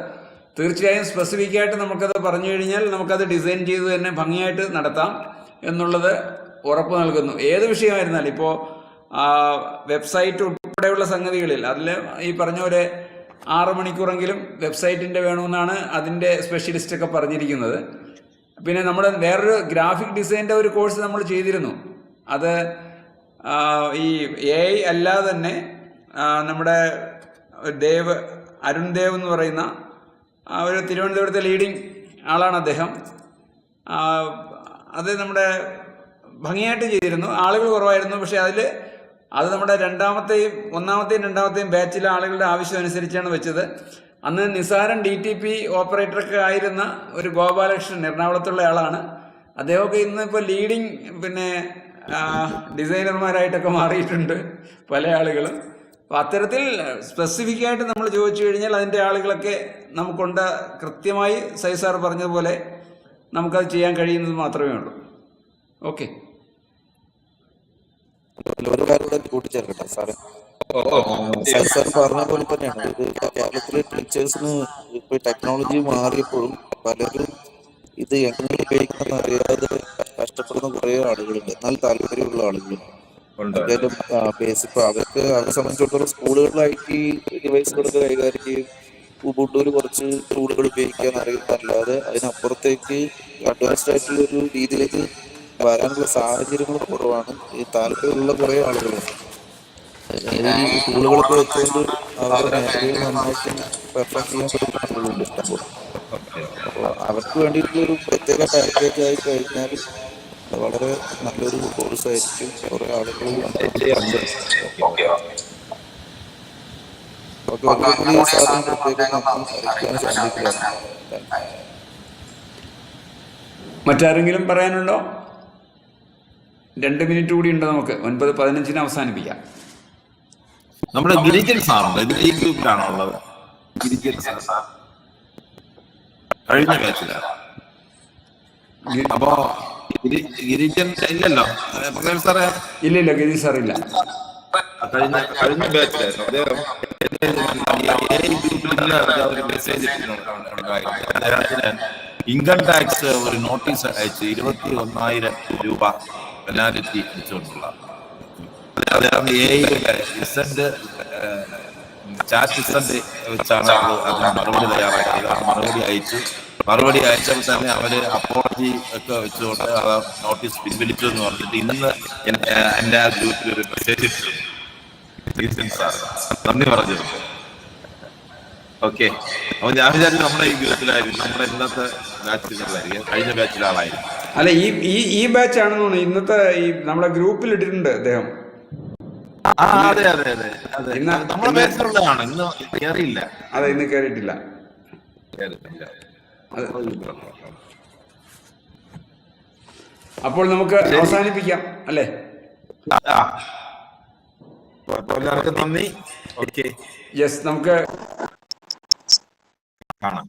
തീർച്ചയായും സ്പെസിഫിക്കായിട്ട് നമുക്കത് പറഞ്ഞു കഴിഞ്ഞാൽ നമുക്കത് ഡിസൈൻ ചെയ്ത് തന്നെ ഭംഗിയായിട്ട് നടത്താം എന്നുള്ളത് ഉറപ്പ് നൽകുന്നു. ഏത് വിഷയമായിരുന്നാലും, ഇപ്പോൾ വെബ്സൈറ്റ് ഉൾപ്പെടെയുള്ള സംഗതികളിൽ അതിൽ ഈ പറഞ്ഞ പോലെ 6 മണിക്കൂറെങ്കിലും വെബ്സൈറ്റിൻ്റെ വേണമെന്നാണ് അതിൻ്റെ സ്പെഷ്യലിസ്റ്റൊക്കെ പറഞ്ഞിരിക്കുന്നത്. പിന്നെ നമ്മൾ വേറൊരു ഗ്രാഫിക് ഡിസൈൻ്റെ ഒരു കോഴ്സ് നമ്മൾ ചെയ്തിരുന്നു. അത് ഈ AI അല്ലാതെ തന്നെ നമ്മുടെ അരുൺ ദേവ് എന്ന് പറയുന്ന ഒരു തിരുവനന്തപുരത്തെ ലീഡിങ് ആളാണ് അദ്ദേഹം. അത് നമ്മുടെ ഭംഗിയായിട്ട് ചെയ്തിരുന്നു. ആളുകൾ കുറവായിരുന്നു, പക്ഷേ അത് നമ്മുടെ ഒന്നാമത്തെയും രണ്ടാമത്തെയും ബാച്ചിലെ ആളുകളുടെ ആവശ്യം അനുസരിച്ചാണ് വെച്ചത്. അന്ന് നിസാരൻ DTP ഓപ്പറേറ്ററൊക്കെ ആയിരുന്ന ഒരു ഗോപാലകൃഷ്ണൻ, എറണാകുളത്തുള്ള ആളാണ്. അദ്ദേഹമൊക്കെ ഇന്നിപ്പോൾ ലീഡിങ് ഡിസൈനർമാരായിട്ടൊക്കെ മാറിയിട്ടുണ്ട് പല ആളുകളും. അപ്പോൾ അത്തരത്തിൽ സ്പെസിഫിക് ആയിട്ട് നമ്മൾ ചോദിച്ചു കഴിഞ്ഞാൽ അതിൻ്റെ ആളുകളൊക്കെ നമുക്കുണ്ട്. കൃത്യമായി സാർ പറഞ്ഞതുപോലെ നമുക്കത് ചെയ്യാൻ കഴിയുന്നത് മാത്രമേ ഉള്ളൂ. ഓക്കെ, ഒരു കാര്യം കൂടെ കൂട്ടിച്ചേർക്കട്ടെ സാറേ. സാർ പറഞ്ഞ പോലെ തന്നെയാണ് ഇത് കേരളത്തിലെ ടീച്ചേഴ്സിന് ഇപ്പൊ ടെക്നോളജി മാറിയപ്പോഴും പലരും ഇത് എങ്ങനെ ഉപയോഗിക്കണം അറിയാതെ കഷ്ടപ്പെടുന്ന കുറെ ആളുകളുണ്ട്. എന്നാൽ താല്പര്യമുള്ള ആളുകളുണ്ട്. എന്തായാലും ബേസിക് അവരെ സംബന്ധിച്ചിടത്തോളം സ്കൂളുകളിൽ IT ഡിവൈസുകളൊക്കെ കൈകാര്യം ചെയ്യും. ഉബുണ്ടുവിൽ കുറച്ച് ടൂളുകൾ ഉപയോഗിക്കാൻ അറിയുന്നതല്ലാതെ അതിനപ്പുറത്തേക്ക് അഡ്വാൻസ്ഡ് ആയിട്ടുള്ള ഒരു രീതിയിലേക്ക് വരാനുള്ള സാഹചര്യങ്ങൾ കുറവാണ്. ഈ താല്പര്യമുള്ള കുറെ ആളുകളുണ്ട്. ഈ ടൂളുകളൊക്കെ വെച്ചുകൊണ്ട് അവരുടെ മേഖലയിൽ നന്നായിട്ട് പെർഫോം ചെയ്യാൻ പറ്റുന്ന ആളുകളുണ്ട് ഇഷ്ടംപോലെ. അപ്പോൾ അവർക്ക് വേണ്ടിയിട്ടുള്ള ഒരു പ്രത്യേക പാക്കേജ് ആയി കഴിഞ്ഞാൽ വളരെ നല്ലൊരു കോഴ്സ് ആയിരിക്കും. കുറെ ആളുകൾ മറ്റാരെങ്കിലും പറയാനുണ്ടോ? 2 മിനിറ്റ് കൂടി ഉണ്ട്. നമുക്ക് 9:15 അവസാനിപ്പിക്കാം. നമ്മുടെ ഗിരിജൻ സാറുണ്ട്, ഈ ഗ്രൂപ്പിലാണോ ഉള്ളത്? ഗിരിജൻ സാർ കഴിഞ്ഞ ബാച്ചിലാണ്. അപ്പോ ഗിരിജൻ ഇല്ലല്ലോ സാറേ? ഇല്ല, ഗിരി സാർ ഇല്ല. കഴിഞ്ഞ ബാച്ചിലായിരുന്നു അദ്ദേഹം. അദ്ദേഹത്തിന് ഇൻകം ടാക്സ് ഒരു നോട്ടീസ് അയച്ച് 21,000 രൂപ പെനാലിറ്റി അടിച്ചുകൊണ്ടുള്ള അദ്ദേഹം ചാറ്റ് ഇസന്റ് വെച്ചാണ് അതിന് മറുപടി തയ്യാറാക്കിയത്. മറുപടി അയച്ചപ്പോൾ തന്നെ അവര് അപ്പോളജി ഒക്കെ വെച്ചുകൊണ്ട് ആ നോട്ടീസ് പിൻവലിച്ചു എന്ന് പറഞ്ഞിട്ട് ഇന്ന് എന്റെ ആ ഗ്രൂപ്പിൽ ഒരു മെസ്സേജ് ഇട്ടിട്ടുണ്ട്. നന്ദി പറഞ്ഞു. ഓക്കെ, അപ്പൊ ഞാൻ വിചാരിച്ചു നമ്മുടെ ഈ ഗ്രൂപ്പിലായിരിക്കും, നമ്മുടെ ഇന്നത്തെ ബാച്ചിലായിരിക്കും, കഴിഞ്ഞ ബാച്ചിലെ ആളായിരിക്കും. അല്ല, ഈ ബാച്ച് ആണെന്ന് തോന്നുന്നു. ഇന്നത്തെ ഈ നമ്മുടെ ഗ്രൂപ്പിൽ ഇട്ടിട്ടുണ്ട് അദ്ദേഹം. അതെ നമ്മുടെ ബാച്ചിലുള്ളതാണ്. ഇന്ന് കയറിയില്ല. അതെ, ഇന്ന് കയറിയിട്ടില്ല. അപ്പോൾ നമുക്ക് അവസാനിപ്പിക്കാം അല്ലേ? എല്ലാവർക്കും നന്ദി. ഓക്കെ, യെസ്, നമുക്ക് കാണാം.